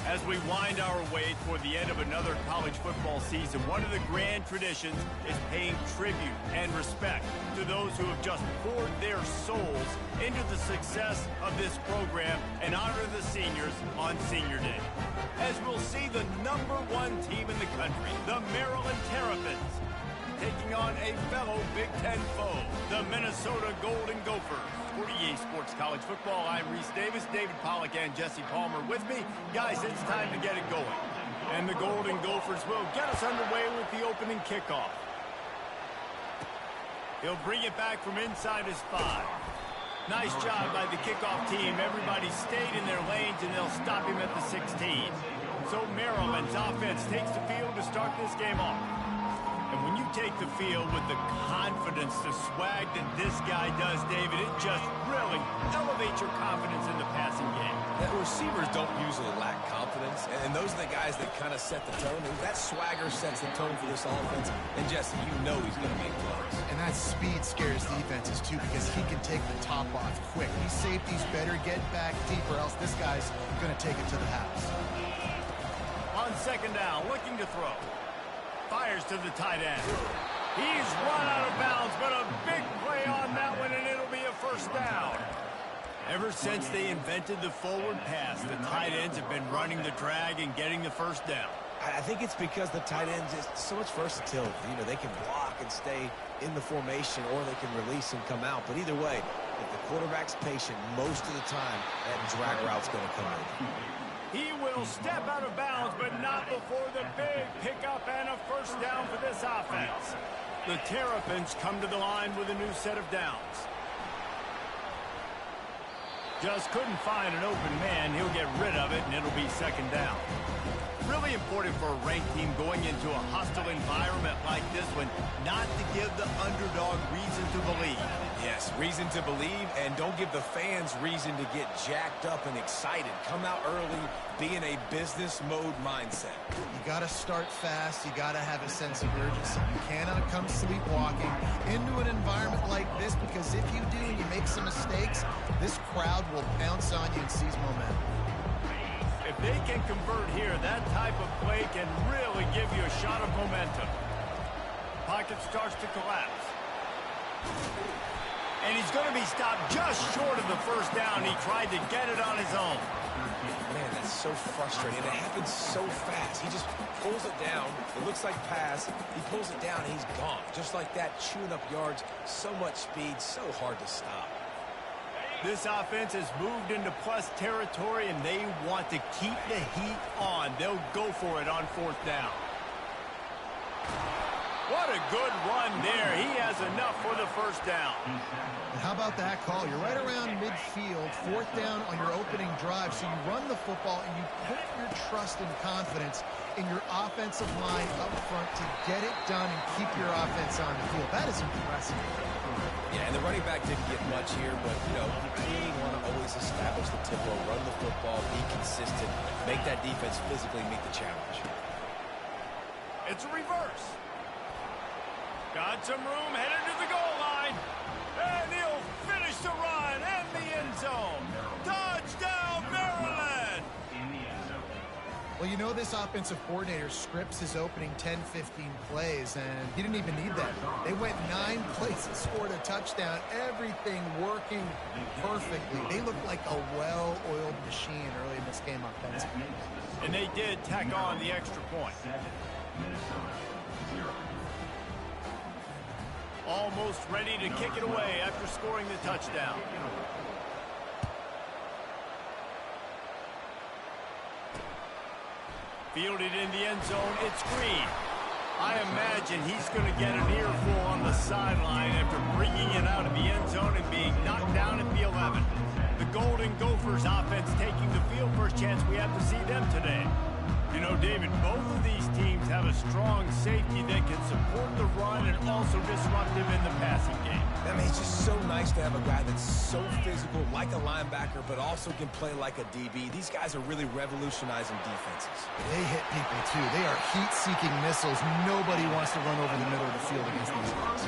As we wind our way toward the end of another college football season, one of the grand traditions is paying tribute and respect to those who have just poured their souls into the success of this program and honor the seniors on Senior Day. As we'll see the #1 team in the country, the Maryland Terrapins, taking on a fellow Big Ten foe, the Minnesota Golden Gophers. For EA Sports College Football, I'm Reese Davis, David Pollack, and Jesse Palmer with me. Guys, it's time to get it going. And the Golden Gophers will get us underway with the opening kickoff. He'll bring it back from inside his 5. Nice job by the kickoff team. Everybody stayed in their lanes, and they'll stop him at the 16. So Maryland's offense takes the field to start this game off. And when you take the field with the confidence, the swag that this guy does, David, it just really elevates your confidence in the passing game. The receivers don't usually lack confidence, and those are the guys that kind of set the tone. And that swagger sets the tone for this offense. And Jesse, you know he's going to make plays. And that speed scares defenses, too, because he can take the top off quick. These safeties better get back deep, or else this guy's going to take it to the house. On second down, looking to throw. Fires to the tight end. He's run out of bounds, but a big play on that one, and it'll be a first down. Ever since they invented the forward pass, the tight ends have been running the drag and getting the first down. I think it's because the tight ends is so much versatility. You know, they can block and stay in the formation, or they can release and come out. But either way, if the quarterback's patient, most of the time, that drag route's going to come in. He will step out of bounds, but not before the big pickup and a first down for this offense. The Terrapins come to the line with a new set of downs. Just couldn't find an open man. He'll get rid of it, and it'll be second down. Really important for a ranked team going into a hostile environment like this one not to give the underdog reason to believe. Yes, reason to believe, and don't give the fans reason to get jacked up and excited. Come out early, be in a business mode mindset. You got to start fast. You got to have a sense of urgency. You cannot come sleepwalking into an environment like this, because if you do and you make some mistakes, this crowd will pounce on you and seize momentum. If they can convert here, that type of play can really give you a shot of momentum. Pocket starts to collapse. And he's going to be stopped just short of the first down. He tried to get it on his own. Man, that's so frustrating. It happens so fast. He just pulls it down. It looks like pass. He pulls it down, and he's gone. Just like that, chewing up yards. So much speed, so hard to stop. This offense has moved into plus territory, and they want to keep the heat on. They'll go for it on fourth down. What a good run there. He has enough for the first down. And how about that call? You're right around midfield, fourth down on your opening drive. So you run the football, and you put your trust and confidence in your offensive line up front to get it done and keep your offense on the field. That is impressive. Yeah, and the running back didn't get much here, but, you know, you want to always establish the tempo, run the football, be consistent, make that defense physically meet the challenge. It's a reverse. Got some room, headed to the goal line. And he'll finish the run and the end zone. Touchdown, Maryland! Well, you know, this offensive coordinator scripts his opening 10, 15 plays, and he didn't even need that. They went 9 plays and scored a touchdown. Everything working perfectly. They looked like a well-oiled machine early in this game offensively. And they did tack on the extra point. Almost ready to kick it away after scoring the touchdown. Fielded in the end zone, it's Green. I imagine he's going to get an earful on the sideline after bringing it out of the end zone and being knocked down at the 11. The Golden Gophers offense taking the field. First chance we have to see them today. You know, David, both of these teams have a strong safety that can support the run and also disruptive in the passing game. I mean, it's just so nice to have a guy that's so physical, like a linebacker, but also can play like a DB. These guys are really revolutionizing defenses. They hit people, too. They are heat-seeking missiles. Nobody wants to run over the middle of the field against these guys.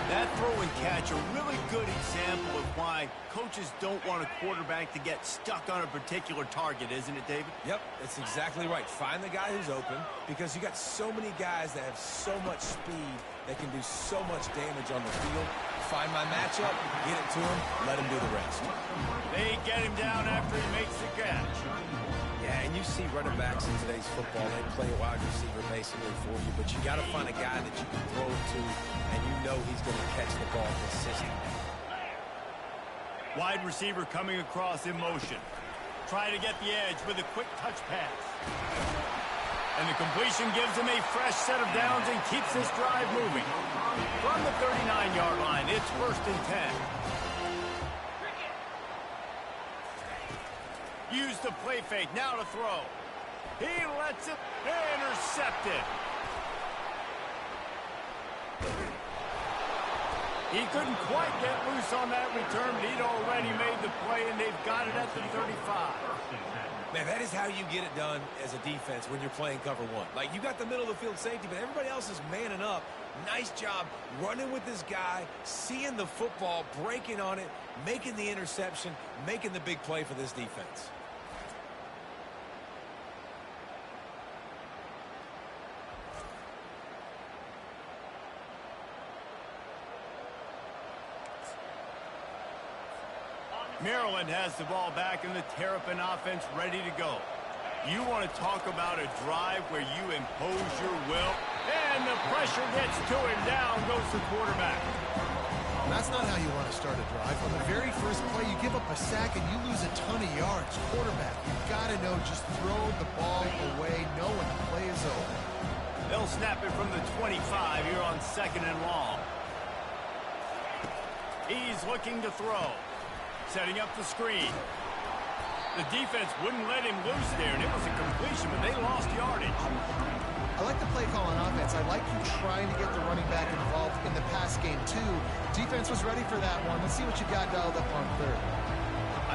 That throw and catch, a really good example of why coaches don't want a quarterback to get stuck on a particular target, isn't it, David? Yep, that's exactly right. Find the guy who's open, because you got so many guys that have so much speed that can do so much damage on the field. Find my matchup, get it to him, let him do the rest. They get him down after he makes the catch. Yeah, and you see running backs in today's football, they play a wide receiver basically for you, but you got to find a guy that you can throw it to, and you know he's going to catch the ball consistently. Wide receiver coming across in motion. Try to get the edge with a quick touch pass. And the completion gives him a fresh set of downs and keeps this drive moving. From the 39-yard line, it's 1st and 10. Use the play fake, now to throw. He lets it, intercepted. He couldn't quite get loose on that return, but he'd already made the play, and they've got it at the 35. Man, that is how you get it done as a defense when you're playing cover one. Like, you got the middle of the field safety, but everybody else is manning up. Nice job running with this guy, seeing the football, breaking on it, making the interception, making the big play for this defense. Maryland has the ball back and the Terrapin offense ready to go. You want to talk about a drive where you impose your will, and the pressure gets to him. Down goes the quarterback. That's not how you want to start a drive. On the very first play, you give up a sack and you lose a ton of yards. Quarterback, you've got to know, just throw the ball away, know when the play is over. They'll snap it from the 25 here on 2nd and long. He's looking to throw. Setting up the screen. The defense wouldn't let him loose there, and it was a completion, but they lost yardage. I like the play call on offense. I like you trying to get the running back involved in the pass game, too. Defense was ready for that one. Let's see what you got dialed up on 3rd.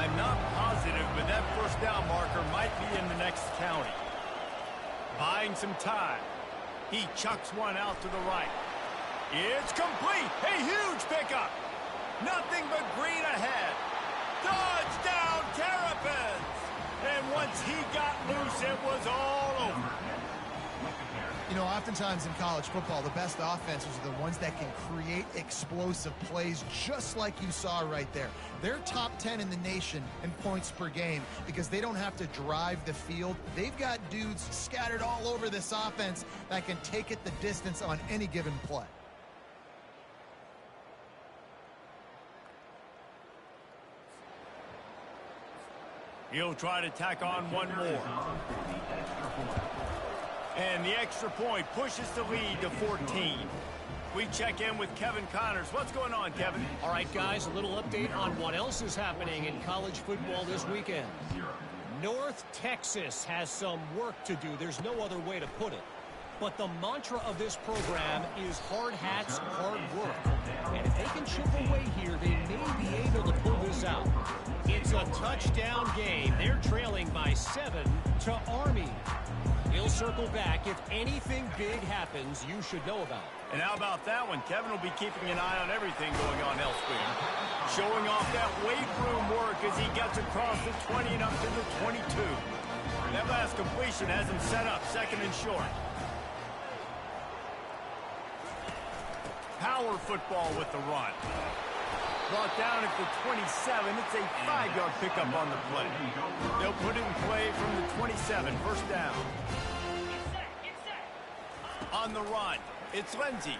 I'm not positive, but that 1st down marker might be in the next county. Buying some time. He chucks one out to the right. It's complete. A huge pickup. Nothing but green ahead. Touchdown, Terrapins! And once he got loose, it was all over. You know, oftentimes in college football, the best offenses are the ones that can create explosive plays just like you saw right there. They're top 10 in the nation in points per game because they don't have to drive the field. They've got dudes scattered all over this offense that can take it the distance on any given play. He'll try to tack on one more. And the extra point pushes the lead to 14. We check in with Kevin Connors. What's going on, Kevin? All right, guys, a little update on what else is happening in college football this weekend. North Texas has some work to do. There's no other way to put it. But the mantra of this program is hard hats, hard work. And if they can chip away here, they may be able to pull this out. It's a touchdown game. They're trailing by 7 to Army. He'll circle back. If anything big happens, you should know about it. And how about that one? Kevin will be keeping an eye on everything going on elsewhere. Showing off that weight room work as he gets across the 20 and up to the 22. That last completion has him set up 2nd and short. Power football with the run. Brought down at the 27. It's a 5-yard pickup on the play. They'll put it in play from the 27. 1st down. On the run, it's Lindsey.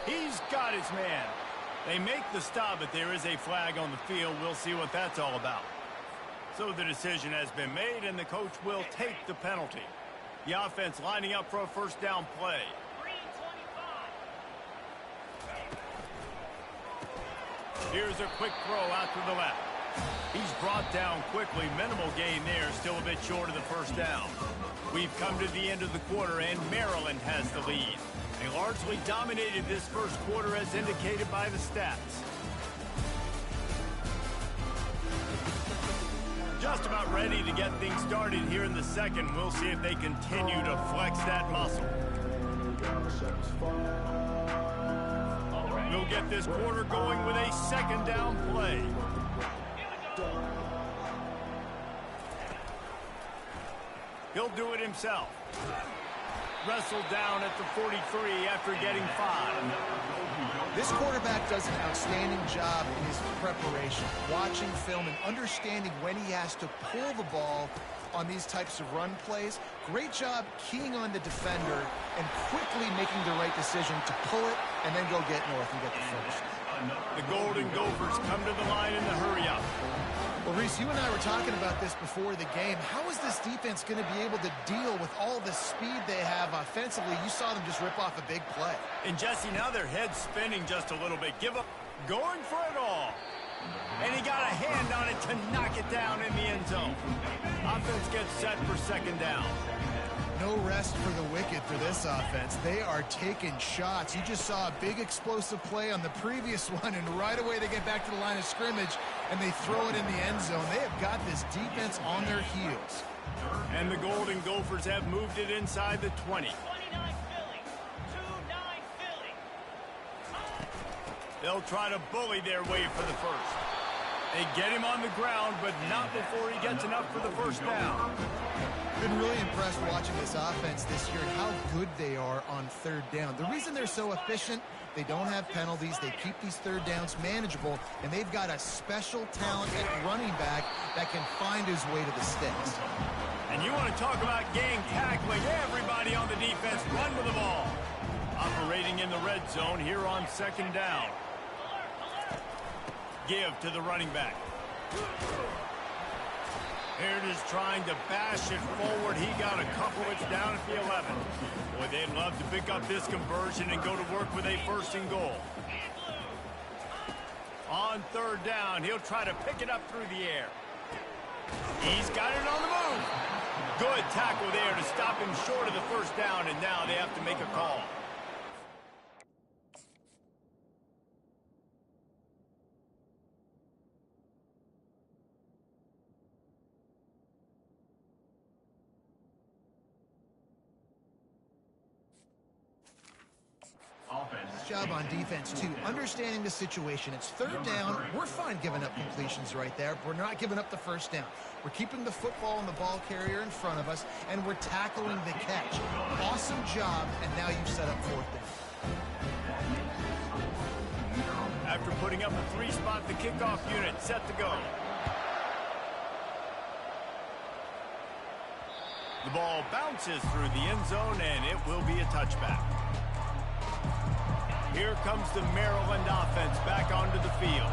He's got his man. They make the stop, but there is a flag on the field. We'll see what that's all about. So the decision has been made, and the coach will take the penalty. The offense lining up for a 1st down play. Here's a quick throw out to the left. He's brought down quickly. Minimal gain there. Still a bit short of the 1st down. We've come to the end of the quarter, and Maryland has the lead. They largely dominated this 1st quarter as indicated by the stats. Just about ready to get things started here in the 2nd. We'll see if they continue to flex that muscle. He'll get this quarter going with a second down play. He'll do it himself. Wrestled down at the 43 after getting 5. This quarterback does an outstanding job in his preparation, watching film and understanding when he has to pull the ball on these types of run plays. Great job keying on the defender and quickly making the right decision to pull it and then go get north and get the first. The Golden Gophers come to the line in the hurry-up. Well, Reese, you and I were talking about this before the game. How is this defense going to be able to deal with all the speed they have offensively? You saw them just rip off a big play. And, Jesse, now their head's spinning just a little bit. Give up, going for it all. And he got a hand on it to knock it down in the end zone. Offense gets set for second down. No rest for the wicked for this offense. They are taking shots. You just saw a big explosive play on the previous one, and right away they get back to the line of scrimmage, and they throw it in the end zone. They have got this defense on their heels. And the Golden Gophers have moved it inside the 20. 29 Philly. 2-9 Philly. They'll try to bully their way for the first. They get him on the ground, but not before he gets enough for the first down. Been really impressed watching this offense this year and how good they are on third down. The reason they're so efficient, they don't have penalties, they keep these third downs manageable, and they've got a special talent at running back that can find his way to the sticks. And you want to talk about gang tackling, everybody on the defense run with the ball. Operating in the red zone here on second down. Give to the running back. Here it is trying to bash it forward. He got a couple. It's down at the 11. Boy, they'd love to pick up this conversion and go to work with a first and goal. On third down, he'll try to pick it up through the air. He's got it on the move. Good tackle there to stop him short of the first down, and now they have to make a call. Job on defense, too. Understanding the situation. It's third down. We're fine giving up completions right there. We're not giving up the first down. We're keeping the football and the ball carrier in front of us, and we're tackling the catch. Awesome job, and now you've set up fourth down. After putting up a 3-spot, the kickoff unit set to go. The ball bounces through the end zone, and it will be a touchback. Here comes the Maryland offense back onto the field.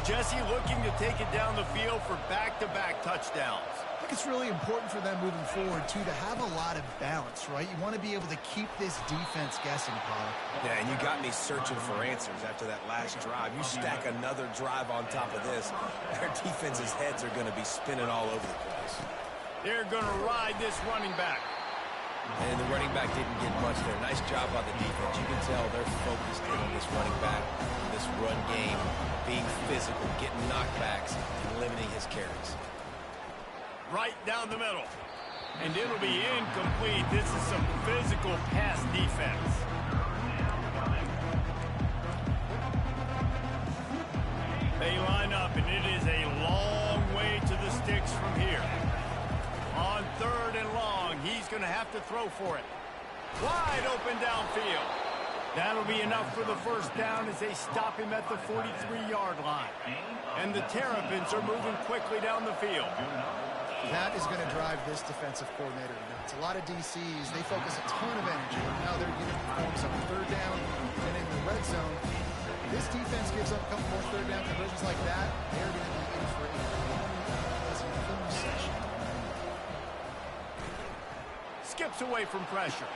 Jesse looking to take it down the field for back-to-back touchdowns. I think it's really important for them moving forward, too, to have a lot of balance, right? You want to be able to keep this defense guessing, Paul. Yeah, and you got me searching for answers after that last drive. You stack another drive on top of this, their defense's heads are going to be spinning all over the place. They're going to ride this running back. And the running back didn't get much there. Nice job by the defense. You can tell they're focused in on this running back, this run game, being physical, getting knockbacks, and limiting his carries. Right down the middle. And it'll be incomplete. This is some physical pass defense. They line up, and it is a long way to the sticks from here. On third and long, he's going to have to throw for it. Wide open downfield. That'll be enough for the first down as they stop him at the 43-yard line. And the Terrapins are moving quickly down the field. That is going to drive this defensive coordinator nuts. A lot of DCs, they focus a ton of energy on how their unit performs on third down and in the red zone. This defense gives up a couple more third down conversions like that. They're going to be in for a pleasant film session. Skips away from pressure.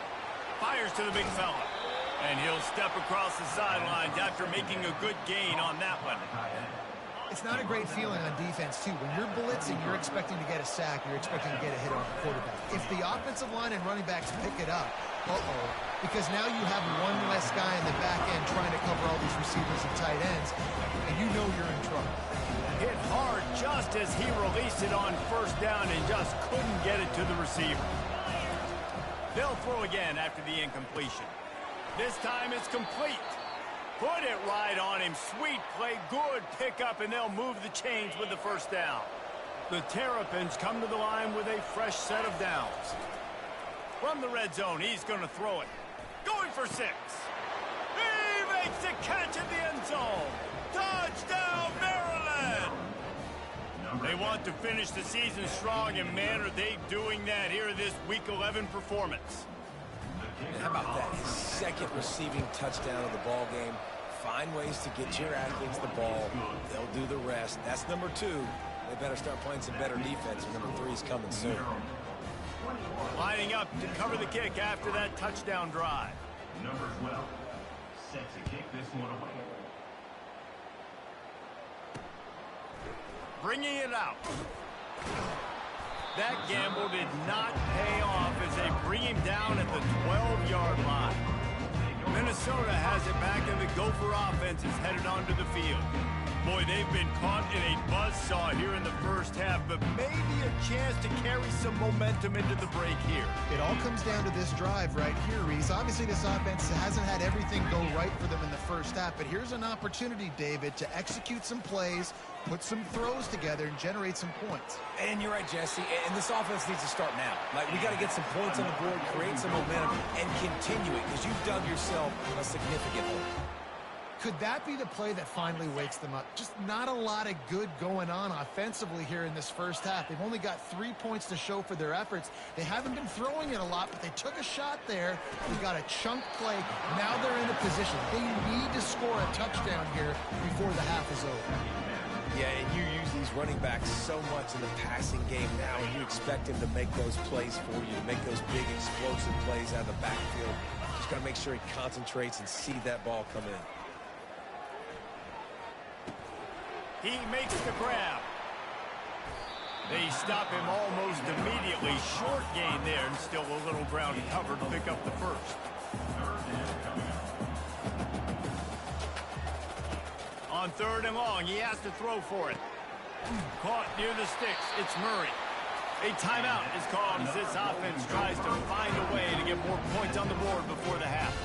Fires to the big fella. And he'll step across the sidelines after making a good gain on that one. It's not a great feeling on defense, too. When you're blitzing, you're expecting to get a sack. You're expecting to get a hit on the quarterback. If the offensive line and running backs pick it up, because now you have one less guy in the back end trying to cover all these receivers and tight ends, and you know you're in trouble. Hit hard just as he released it on first down and just couldn't get it to the receiver. They'll throw again after the incompletion. This time it's complete. Put it right on him. Sweet play, good pickup, and they'll move the chains with the first down. The Terrapins come to the line with a fresh set of downs. From the red zone, he's going to throw it. Going for 6. He makes the catch in the end zone. Touchdown, Maryland! They want to finish the season strong, and man, are they doing that here in this Week 11 performance. And how about that? His second receiving touchdown of the ball game. Find ways to get your athletes the ball. They'll do the rest. That's number 2. They better start playing some better defense. Number 3 is coming soon. Lining up to cover the kick after that touchdown drive. Number 12, set to kick this one away. Bringing it out. That gamble did not pay off as they bring him down at the 12-yard line. Minnesota has it back, and the Gopher offense is headed onto the field. Boy, they've been caught in a buzzsaw here in the first half, but maybe a chance to carry some momentum into the break here. It all comes down to this drive right here, Reese. Obviously, this offense hasn't had everything go right for them in the first half, but here's an opportunity, David, to execute some plays, put some throws together, and generate some points. And you're right, Jesse, and this offense needs to start now. Like, we got to get some points on the board, create some momentum, and continue it, because you've dug yourself a significant hole. Could that be the play that finally wakes them up? Just not a lot of good going on offensively here in this first half. They've only got 3 points to show for their efforts. They haven't been throwing it a lot, but they took a shot there. They got a chunk play. Now they're in a position. They need to score a touchdown here before the half is over. Yeah, and you use these running backs so much in the passing game now, and you expect him to make those plays for you, to make those big explosive plays out of the backfield. Just got to make sure he concentrates and see that ball come in. He makes the grab. They stop him almost immediately. Short gain there, and still a little ground covered to pick up the first. On 3rd and long, he has to throw for it. Caught near the sticks. It's Murray. A timeout is called as this offense tries to find a way to get more points on the board before the half.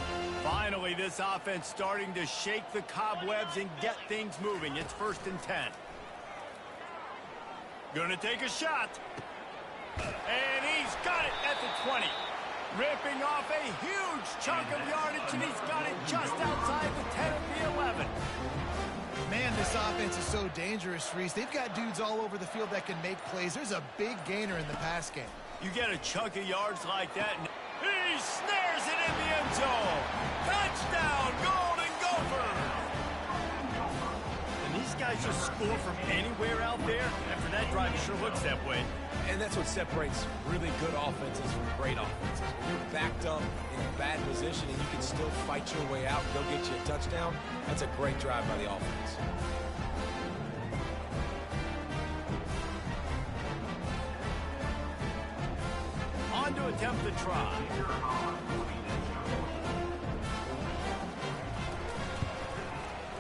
Finally, this offense starting to shake the cobwebs and get things moving. It's 1st and 10. Gonna take a shot. And he's got it at the 20. Ripping off a huge chunk of yardage, and he's got it just outside the 10 of the 11. Man, this offense is so dangerous, Reese. They've got dudes all over the field that can make plays. There's a big gainer in the pass game. You get a chunk of yards like that, and he snares it in the end zone. Touchdown, Golden Gophers! And these guys just score from anywhere out there. After that drive, it sure looks that way. And that's what separates really good offenses from great offenses. When you're backed up in a bad position and you can still fight your way out and go get you a touchdown, that's a great drive by the offense. On to attempt the try.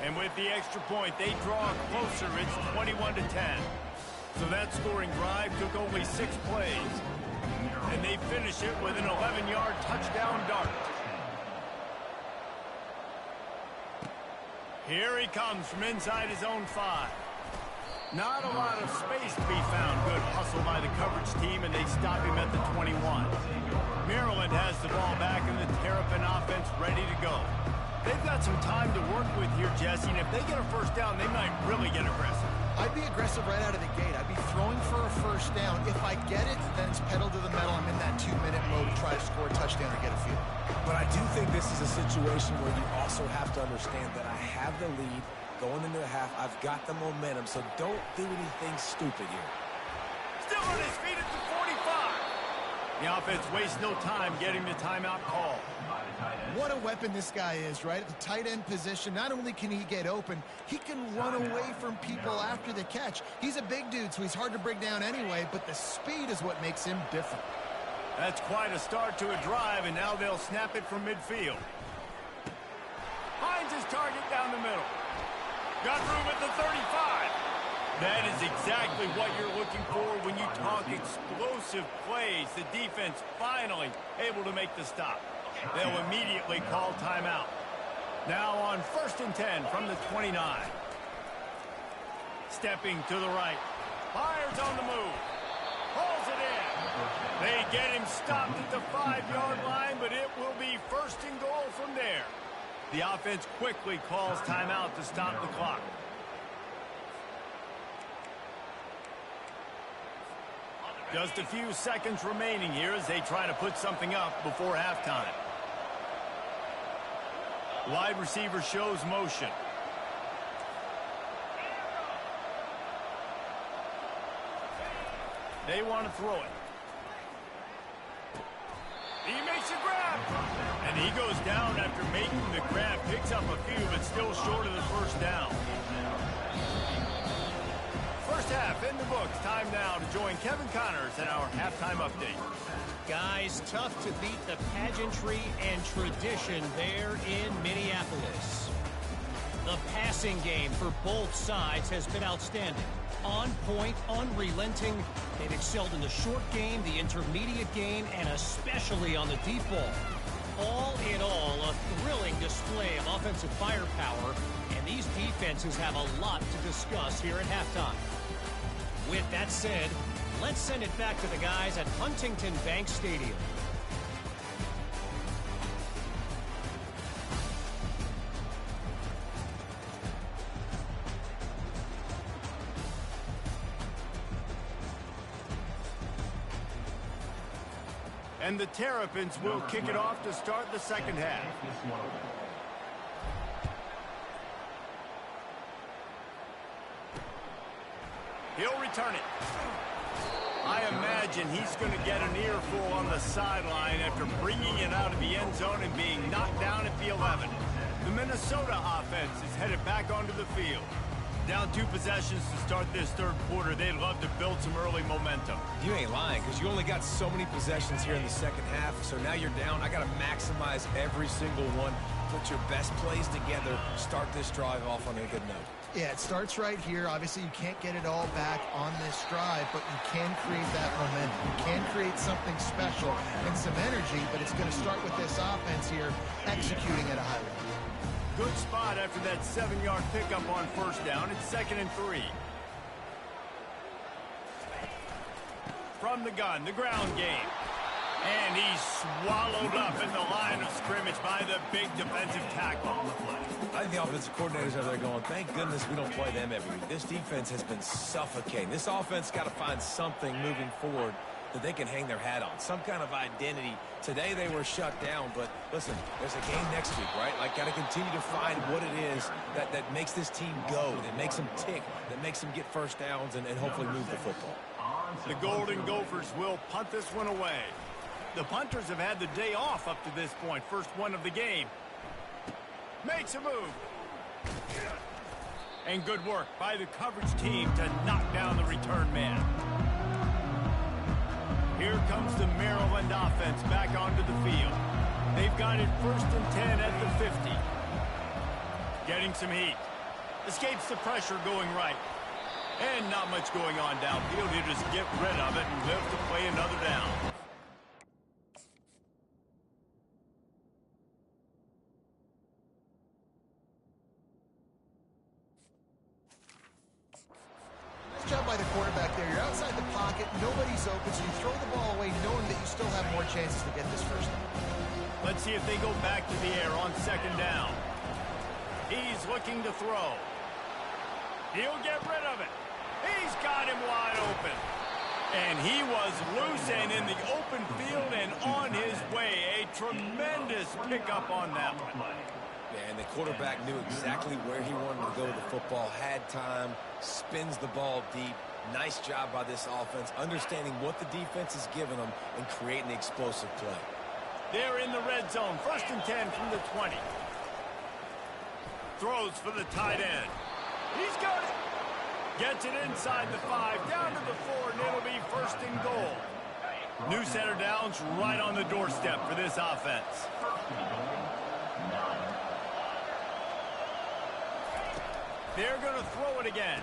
And with the extra point, they draw closer. It's 21-10. So that scoring drive took only 6 plays. And they finish it with an 11-yard touchdown dart. Here he comes from inside his own 5. Not a lot of space to be found. Good hustle by the coverage team, and they stop him at the 21. Maryland has the ball back, and the Terrapin offense ready to go. They've got some time to work with here, Jesse, and if they get a first down, they might really get aggressive. I'd be aggressive right out of the gate. I'd be throwing for a first down. If I get it, then it's pedal to the metal. I'm in that 2-minute mode to try to score a touchdown or get a field. But I do think this is a situation where you also have to understand that I have the lead going into the half. I've got the momentum, so don't do anything stupid here. Still on his feet at the 45. The offense wastes no time getting the timeout call. What a weapon this guy is, right? At the tight end position, not only can he get open, he can run away from people after the catch. He's a big dude, so he's hard to bring down anyway, but the speed is what makes him different. That's quite a start to a drive, and now they'll snap it from midfield. Finds his target down the middle. Got room at the 35. That is exactly what you're looking for when you talk explosive plays. The defense finally able to make the stop. They'll immediately call timeout. Now on 1st and 10 from the 29. Stepping to the right. Fires on the move. Pulls it in. They get him stopped at the 5-yard line, but it will be 1st and goal from there. The offense quickly calls timeout to stop the clock. Just a few seconds remaining here as they try to put something up before halftime. Wide receiver shows motion. They want to throw it. He makes a grab. And he goes down after making the grab. Picks up a few, but still short of the first down. First half in the books. Time now to join Kevin Connors in our halftime update. Guys, tough to beat the pageantry and tradition there in Minneapolis. The passing game for both sides has been outstanding. On point, unrelenting. They've excelled in the short game, the intermediate game, and especially on the deep ball. All in all, a thrilling display of offensive firepower, and these defenses have a lot to discuss here at halftime. With that said, let's send it back to the guys at Huntington Bank Stadium. And the Terrapins will kick it off to start the second half. He'll return it. I imagine he's going to get an earful on the sideline after bringing it out of the end zone and being knocked down at the 11. The Minnesota offense is headed back onto the field. Down 2 possessions to start this third quarter. They'd love to build some early momentum. You ain't lying, because you only got so many possessions here in the second half, so now you're down. I got to maximize every single one. Put your best plays together. Start this drive off on a good note. Yeah, it starts right here. Obviously, you can't get it all back on this drive, but you can create that momentum. You can create something special and some energy, but it's going to start with this offense here executing at a high level. Good spot after that 7-yard pickup on first down. It's 2nd and 3. From the gun, the ground game. And he's swallowed up in the line of scrimmage by the big defensive tackle. I think the offensive coordinators are there going, thank goodness we don't play them every week. This defense has been suffocating. This offense got to find something moving forward that they can hang their hat on, some kind of identity. Today they were shut down, but listen, there's a game next week, right? Like, got to continue to find what it is that makes this team go, that makes them tick, that makes them get first downs and hopefully move the football. The Golden Gophers will punt this one away. The punters have had the day off up to this point. First one of the game. Makes a move. And good work by the coverage team to knock down the return man. Here comes the Maryland offense back onto the field. They've got it 1st and 10 at the 50. Getting some heat. Escapes the pressure going right. And not much going on downfield. He'll just get rid of it and live to play another down. Job by the quarterback there. You're outside the pocket. Nobody's open, so you throw the ball away knowing that you still have more chances to get this first down. Let's see if they go back to the air on 2nd down. He's looking to throw. He'll get rid of it. He's got him wide open. And he was loose and in the open field and on his way. A tremendous pickup on that one. And the quarterback knew exactly where he wanted to go with the football, had time, spins the ball deep. Nice job by this offense, understanding what the defense is giving them and creating the explosive play. They're in the red zone. 1st and 10 from the 20. Throws for the tight end. He's got it. Gets it inside the 5, down to the 4, and it'll be 1st and goal. New center downs right on the doorstep for this offense. They're going to throw it again.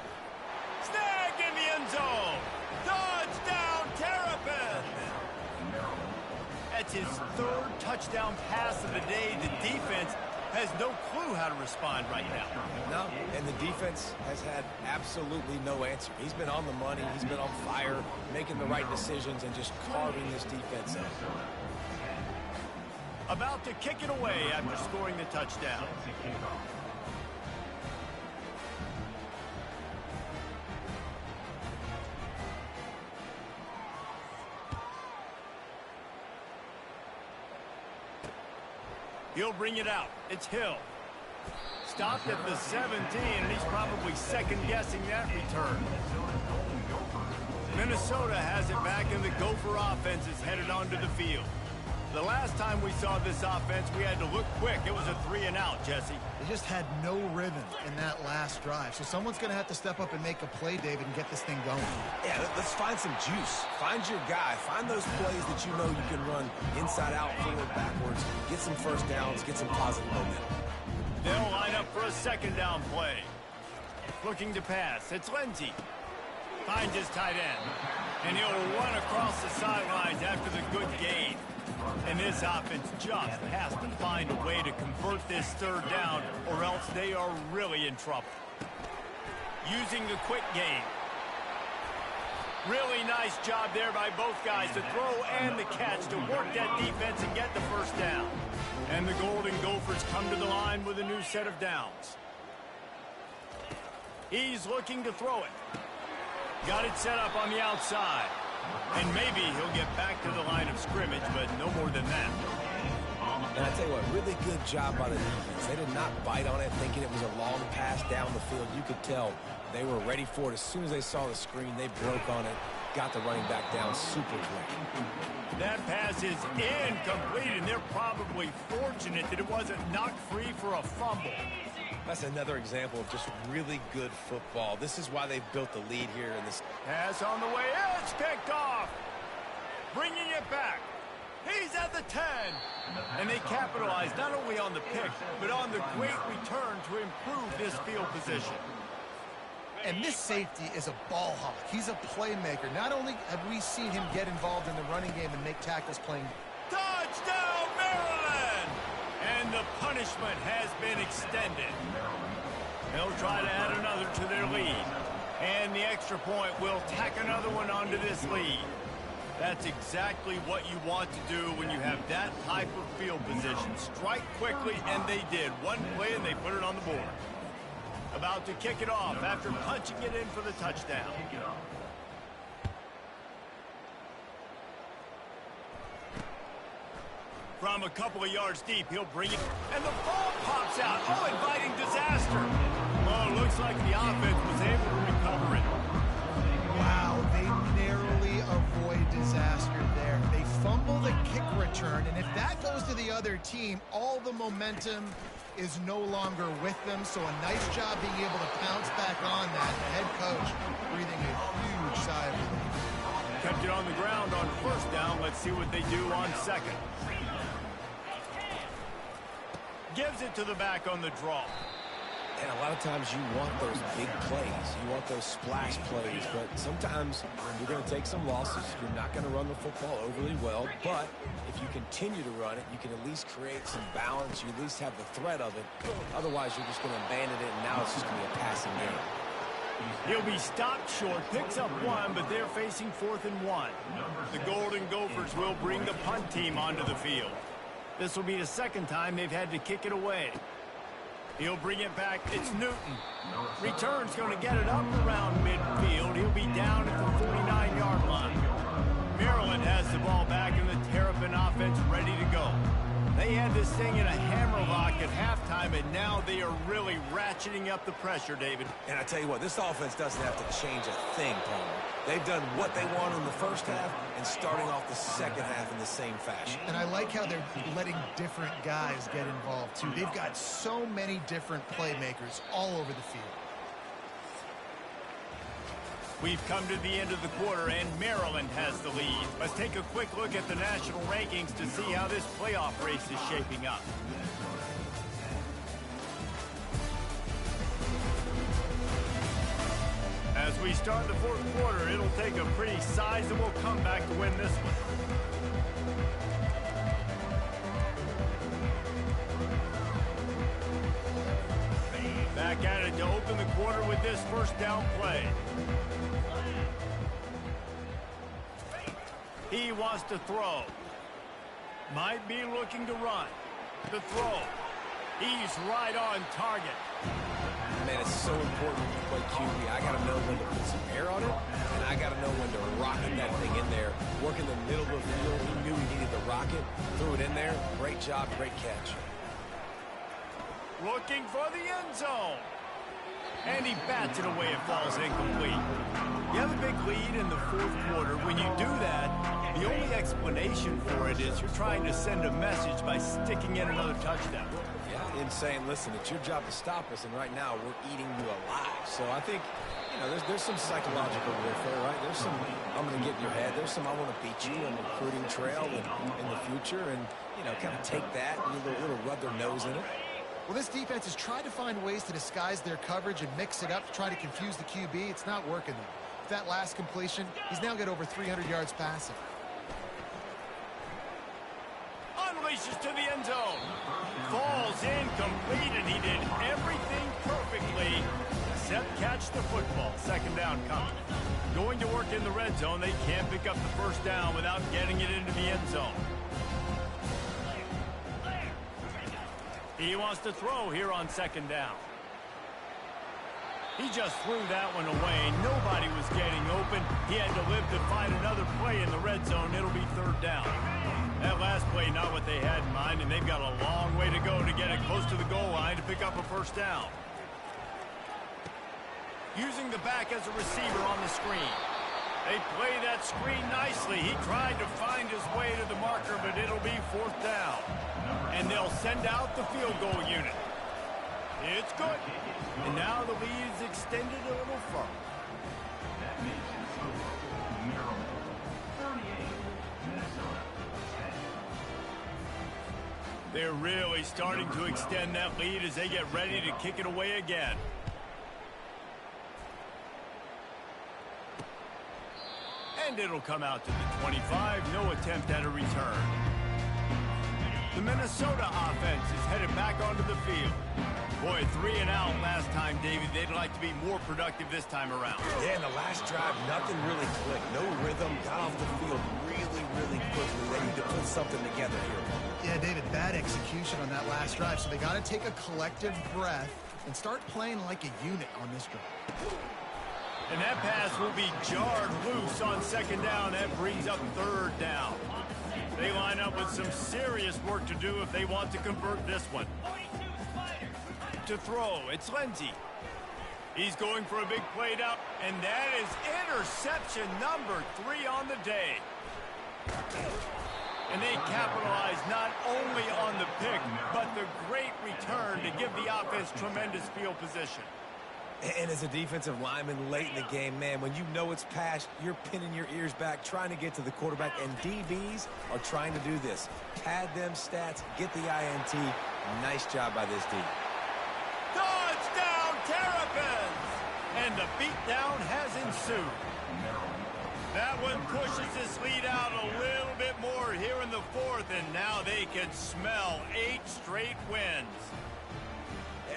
Snag in the end zone. Touchdown, Terrapins. That's his 3rd touchdown pass of the day. The defense has no clue how to respond right now. No, and the defense has had absolutely no answer. He's been on the money. He's been on fire, making the right decisions and just carving this defense up. About to kick it away after scoring the touchdown. He'll bring it out. It's Hill. Stopped at the 17, and he's probably second-guessing that return. Minnesota has it back, and the Gopher offense is headed onto the field. The last time we saw this offense, we had to look quick. It was a 3-and-out, Jesse. They just had no rhythm in that last drive. So someone's going to have to step up and make a play, David, and get this thing going. Yeah, let's find some juice. Find your guy. Find those plays that you know you can run inside out, forward, backwards. Get some first downs. Get some positive momentum. They'll line up for a second down play. Looking to pass. It's Lindsey. Finds his tight end. And he'll run across the sidelines after the good gain. And this offense just has to find a way to convert this third down, or else they are really in trouble. Using the quick game. Really nice job there by both guys, the throw and the catch, to work that defense and get the first down. And the Golden Gophers come to the line with a new set of downs. He's looking to throw it. Got it set up on the outside. And maybe he'll get back to the line of scrimmage, but no more than that. And I tell you what, really good job by the defense. They did not bite on it thinking it was a long pass down the field. You could tell they were ready for it. As soon as they saw the screen, they broke on it, got the running back down super quick. That pass is incomplete, and they're probably fortunate that it wasn't knocked free for a fumble. That's another example of just really good football. This is why they've built the lead here in this. Pass on the way. It's picked off. Bringing it back. He's at the 10. And they capitalize not only on the pick, but on the great return to improve this field position. And this safety is a ball hawk. He's a playmaker. Not only have we seen him get involved in the running game and make tackles playing. Touchdown, Maryland! And the punishment has been extended. They'll try to add another to their lead. And the extra point will tack another one onto this lead. That's exactly what you want to do when you have that type of field position. Strike quickly, and they did. One play, and they put it on the board. About to kick it off after punching it in for the touchdown. From a couple of yards deep, he'll bring it, and the ball pops out. Oh, inviting disaster. Oh, looks like the offense was able to recover it. Wow, they narrowly avoid disaster there. They fumble the kick return, and if that goes to the other team, all the momentum is no longer with them. So a nice job being able to pounce back on that. The head coach breathing a huge sigh of relief. Kept it on the ground on first down. Let's see what they do on second. Gives it to the back on the draw. And a lot of times you want those big plays. You want those splash plays. But sometimes you're going to take some losses. You're not going to run the football overly well. But if you continue to run it, you can at least create some balance. You at least have the threat of it. Otherwise, you're just going to abandon it, and now it's just going to be a passing game. He'll be stopped short, picks up one, but they're facing 4th and 1. The Golden Gophers will bring the punt team onto the field. This will be the second time they've had to kick it away. He'll bring it back. It's Newton. Return's going to get it up around midfield. He'll be down at the 49-yard line. Maryland has the ball back, and the Terrapin offense ready to go. They had this thing in a hammerlock at halftime, and now they are really ratcheting up the pressure, David. And I tell you what, this offense doesn't have to change a thing, Palmer. They've done what they want in the first half and starting off the second half in the same fashion. And I like how they're letting different guys get involved, too. They've got so many different playmakers all over the field. We've come to the end of the quarter, and Maryland has the lead. Let's take a quick look at the national rankings to see how this playoff race is shaping up. As we start the fourth quarter, it'll take a pretty sizable comeback to win this one. quarter with this first down play. He wants to throw. Might be looking to run. The throw. He's right on target. Man, it's so important when you play QB. I got to know when to put some air on it, and I got to know when to rocket that thing in there. Work in the middle of the field. He knew he needed the rocket. Threw it in there. Great job, great catch. Looking for the end zone. And he bats it away. It falls incomplete. You have a big lead in the fourth quarter. When you do that, the only explanation for it is you're trying to send a message by sticking in another touchdown. Yeah, and saying, listen, it's your job to stop us, and right now we're eating you alive. So I think, you know, there's some psychological warfare, right? There's some, I'm going to get in your head. There's some, I want to beat you in the recruiting trail and in the future, and, you know, kind of take that and a little rub their nose in it. Well, this defense has tried to find ways to disguise their coverage and mix it up to try to confuse the QB. It's not working, though. With that last completion, he's now got over 300 yards passing. Unleashes to the end zone. Falls incomplete, and he did everything perfectly except catch the football. Second down coming. Going to work in the red zone. They can't pick up the first down without getting it into the end zone. He wants to throw here on second down. He just threw that one away. Nobody was getting open. He had to live to find another play in the red zone. It'll be third down. That last play, not what they had in mind, and they've got a long way to go to get it close to the goal line to pick up a first down. Using the back as a receiver on the screen. They play that screen nicely. He tried to find his way to the marker, but it'll be fourth down. And they'll send out the field goal unit. It's good. And now the lead is extended a little further. That makes it so Maryland 38, Minnesota 10. They're really starting to extend that lead as they get ready to kick it away again. And it'll come out to the 25. No attempt at a return. The Minnesota offense is headed back onto the field. Boy, 3 and out last time, David. They'd like to be more productive this time around. Yeah, in the last drive, nothing really clicked. No rhythm. Got off the field really quickly. They need to put something together here. Yeah, David, bad execution on that last drive, so they got to take a collective breath and start playing like a unit on this drive. And that pass will be jarred loose on second down. That brings up third down. They line up with some serious work to do if they want to convert this one. To throw, it's Lindsey. He's going for a big play now, and that is interception number 3 on the day. And they capitalize not only on the pick, but the great return to give the offense tremendous field position. And as a defensive lineman late in the game, man, when you know it's passed, you're pinning your ears back, trying to get to the quarterback, and DBs are trying to do this. Pad them stats, get the INT. Nice job by this D. Touchdown, Terrapins! And the beatdown has ensued. That one pushes this lead out a little bit more here in the fourth, and now they can smell 8 straight wins.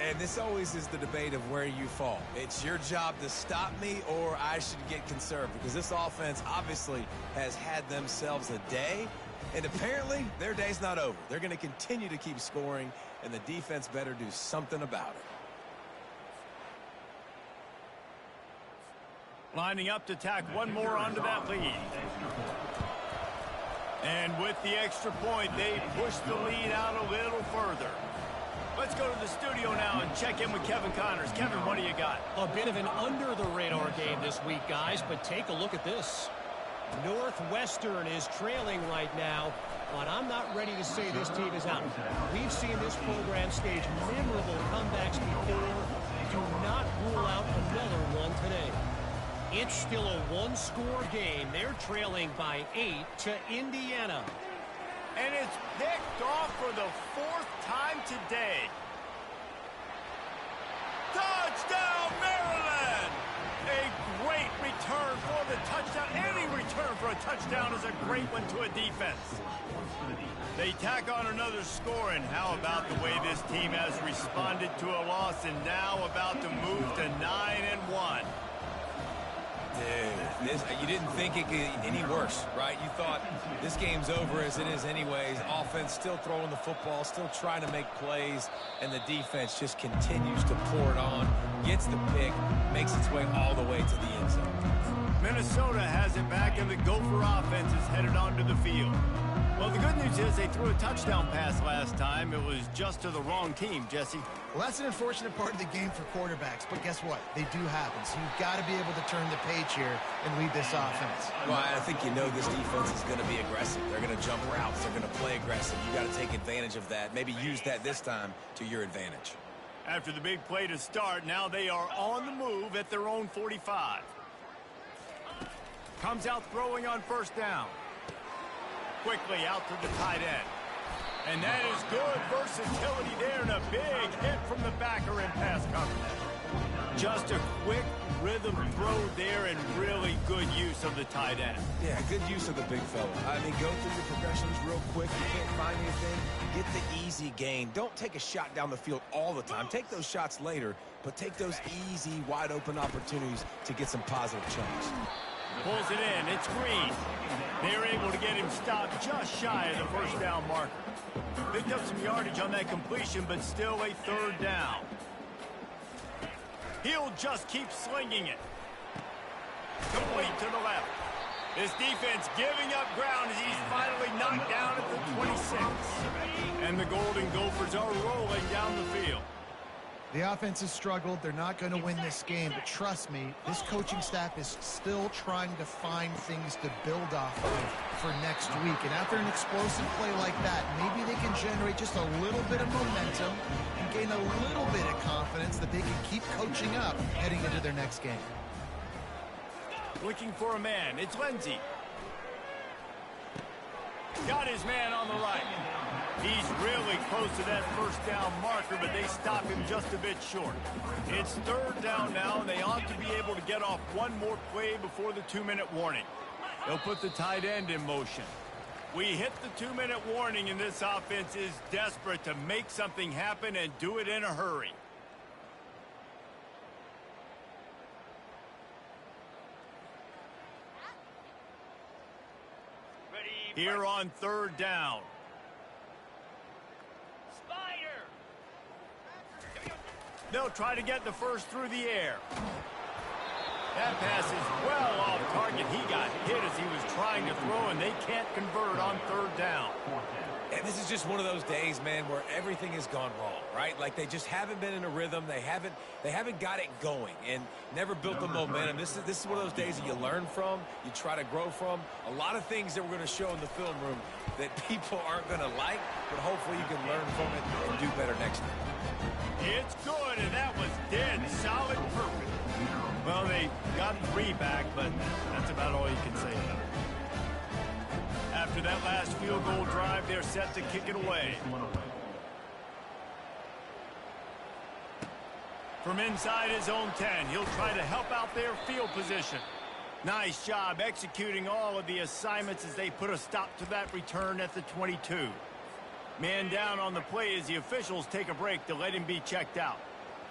And this always is the debate of where you fall. It's your job to stop me, or I should get conserved, because this offense obviously has had themselves a day, and apparently their day's not over. They're going to continue to keep scoring, and the defense better do something about it. Lining up to tack one more onto that lead. And with the extra point, they push the lead out a little further. Let's go to the studio now and check in with Kevin Connors. Kevin, what do you got? A bit of an under-the-radar game this week, guys, but take a look at this. Northwestern is trailing right now, but I'm not ready to say this team is out. We've seen this program stage memorable comebacks before. Do not rule out another one today. It's still a one-score game. They're trailing by 8 to Indiana. And it's picked off for the 4th time today. Touchdown, Maryland! A great return for the touchdown. Any return for a touchdown touchdown is a great one to a defense. They tack on another score, and how about the way this team has responded to a loss and now about to move to 9-1. Dude, you didn't think it could get any worse, right? You thought this game's over as it is anyways. Offense still throwing the football, still trying to make plays, and the defense just continues to pour it on, gets the pick, makes its way all the way to the end zone. Minnesota has it back, and the Gopher offense is headed onto the field. Well, the good news is they threw a touchdown pass last time. It was just to the wrong team, Jesse. Well, that's an unfortunate part of the game for quarterbacks, but guess what? They do happen, so you've got to be able to turn the page here and lead this offense. Well, I think you know this defense is going to be aggressive. They're going to jump routes. They're going to play aggressive. You got to take advantage of that. Maybe use that this time to your advantage. After the big play to start, now they are on the move at their own 45. Comes out throwing on first down. Quickly out to the tight end. And that is good versatility there, and a big hit from the backer in pass coverage. Just a quick rhythm throw there, and really good use of the tight end. Yeah, good use of the big fella. I mean, go through your progressions real quick. You can't find anything, get the easy gain. Don't take a shot down the field all the time. Take those shots later, but take those easy, wide-open opportunities to get some positive chunks. Pulls it in. It's Green. They're able to get him stopped just shy of the first down marker. Picked up some yardage on that completion, but still a third down. He'll just keep slinging it. Complete to the left. This defense giving up ground as he's finally knocked down at the 26. And the Golden Gophers are rolling down the field. The offense has struggled. They're not going to win this game, but trust me, this coaching staff is still trying to find things to build off of for next week. And after an explosive play like that, maybe they can generate just a little bit of momentum and gain a little bit of confidence that they can keep coaching up heading into their next game. Looking for a man. It's Lindsey. Got his man on the right. He's really close to that first down marker, but they stop him just a bit short. It's third down now, and they ought to be able to get off one more play before the 2-minute warning. They'll put the tight end in motion. We hit the 2-minute warning, and this offense is desperate to make something happen and do it in a hurry. Here on third down. Spider. They'll try to get the first through the air. That pass is well off target. He got hit as he was trying to throw, and they can't convert on third down. And this is just one of those days, man, where everything has gone wrong, right? Like they just haven't been in a rhythm. They haven't got it going and never built the momentum. This is one of those days that you learn from, you try to grow from. A lot of things that we're going to show in the film room that people aren't going to like, but hopefully you can learn from it and do better next time. It's good, and that was dead solid perfect. Well, they got 3 back, but that's about all you can say about it. After that last field goal drive, they're set to kick it away. From inside his own 10, he'll try to help out their field position. Nice job executing all of the assignments as they put a stop to that return at the 22. Man down on the play as the officials take a break to let him be checked out.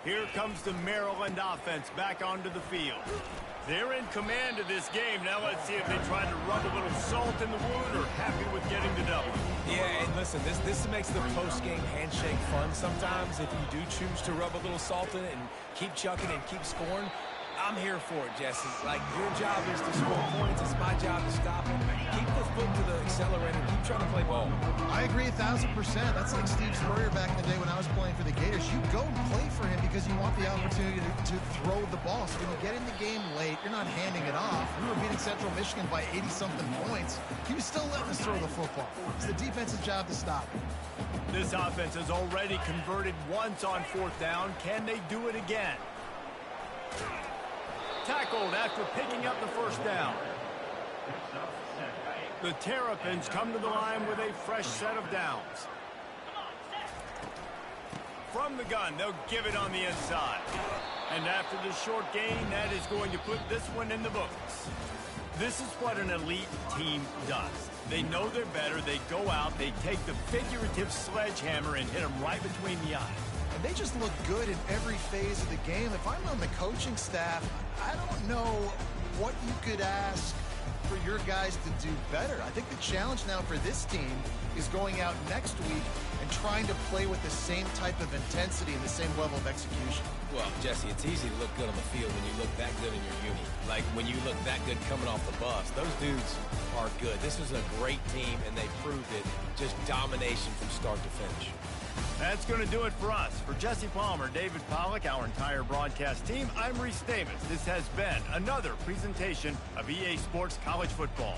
Here comes the Maryland offense back onto the field. They're in command of this game. Now let's see if they try to rub a little salt in the wound or happy with getting the double. Yeah, and listen, this makes the post-game handshake fun sometimes. If you do choose to rub a little salt in it and keep chucking and keep scoring, I'm here for it, Jesse. Like, your job is to score points. It's my job to stop it. Keep the foot to the accelerator. Keep trying to play ball. I agree 1,000%. That's like Steve Spurrier back in the day when I was playing for the Gators. You go and play for him because you want the opportunity to throw the ball. So when you get in the game late, you're not handing it off. We were beating Central Michigan by 80-something points. He was still letting us throw the football. It's the defense's job to stop it. This offense has already converted once on fourth down. Can they do it again? Tackled after picking up the first down. The Terrapins come to the line with a fresh set of downs. From the gun, they'll give it on the inside. And after the short gain, that is going to put this one in the books. This is what an elite team does. They know they're better. They go out, they take the figurative sledgehammer and hit them right between the eyes. And they just look good in every phase of the game. If I'm on the coaching staff, I don't know what you could ask for your guys to do better. I think the challenge now for this team is going out next week and trying to play with the same type of intensity and the same level of execution. Well, Jesse, it's easy to look good on the field when you look that good in your uni. Like when you look that good coming off the bus. Those dudes are good. This was a great team, and they proved it. Just domination from start to finish. That's going to do it for us. For Jesse Palmer, David Pollack, our entire broadcast team, I'm Reese Davis. This has been another presentation of EA Sports College Football.